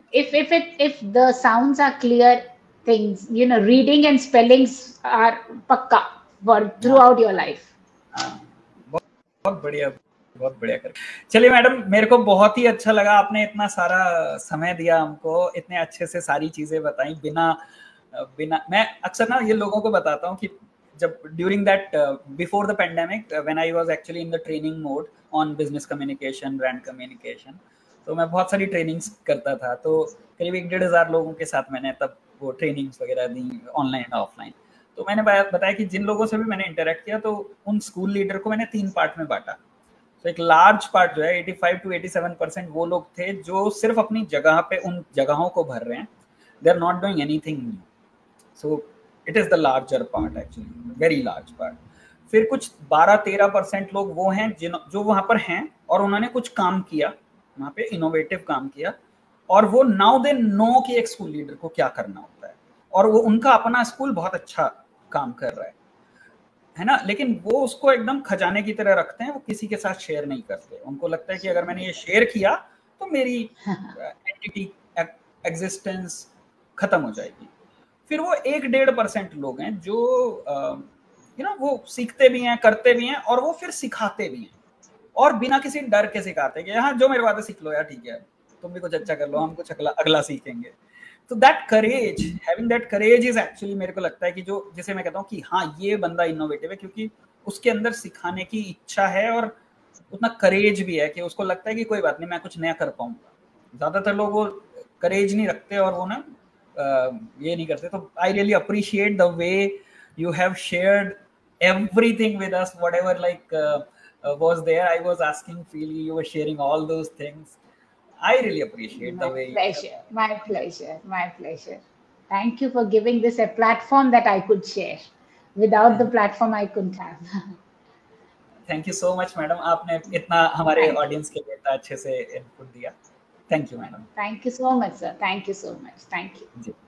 If the sounds are clear things, you know, reading and spellings are pakka for throughout your life. बहुत बढ़िया, बहुत बढ़िया कर। चलिए मैडम, मेरे को बहुत ही अच्छा लगा, आपने इतना सारा समय दिया हमको, इतने अच्छे से सारी चीजें बताई, बिना मैं अक्सर ना ये लोगों को बताता हूँ कि जब during that before the pandemic when I was actually in the training mode on business communication, brand communication, तो मैं बहुत सारी ट्रेनिंग्स करता था, तो करीब 1,500 लोगों के साथ मैंने तब वो ट्रेनिंग्स वगैरह दी, ऑनलाइन और ऑफलाइन। तो मैंने बताया कि जिन लोगों से भी मैंने इंटरेक्ट किया, तो उन स्कूल लीडर को मैंने 3 पार्ट में बांटा। तो एक लार्ज पार्ट जो है 85 to 87% वो लोग थे जो सिर्फ अपनी जगह पे उन जगहों को भर रहे हैं, they are not doing anything new, so it is the larger part actually, very large part. फिर कुछ 12-13% लोग वो हैं जो वहां पर हैं और उन्होंने कुछ काम किया वहां पे, इनोवेटिव काम किया, और वो नाउ दे नो कि एक स्कूल लीडर को क्या करना होता है, और वो उनका अपना स्कूल बहुत अच्छा काम कर रहा है ना, लेकिन वो उसको एकदम खजाने की तरह रखते हैं, वो किसी के साथ शेयर नहीं करते। उनको लगता है कि अगर मैंने ये शेयर किया तो मेरी एंटिटी एग्जिस्टेंस खत्म हो जाएगी। फिर वो 1-1.5% लोग हैं जो वो सीखते भी हैं, करते भी हैं, और वो फिर सिखाते भी हैं, और बिना किसी डर के सिखाते हैं कि हाँ जो मेरे बातें सीख लो यार, ठीक है, तुम भी कुछ अच्छा कर लो, हम कुछ अगला सीखेंगे। तो that courage, having that courage is actually, मेरे को लगता है कि जो जिसे मैं कहता हूँ कि हाँ ये बंदा इनोवेटिव है, क्योंकि उसके अंदर सिखाने की इच्छा है और उतना करेज भी है कि उसको लगता है कि कोई बात नहीं, मैं कुछ नया कर पाऊंगा। ज्यादातर लोग वो करेज नहीं रखते और वो ना ये नहीं करते। तो I really appreciate the way you have shared everything with us, whatever like was there. I was asking freely, you were sharing all those things. I really appreciate the way. My pleasure. Thank you for giving this a platform that I could share. Without the platform, I couldn't have. Thank you so much, madam. आपने इतना हमारे audience के लिए इतना अच्छे से input दिया. Thank you, madam. Thank you so much, sir. Thank you so much. Thank you.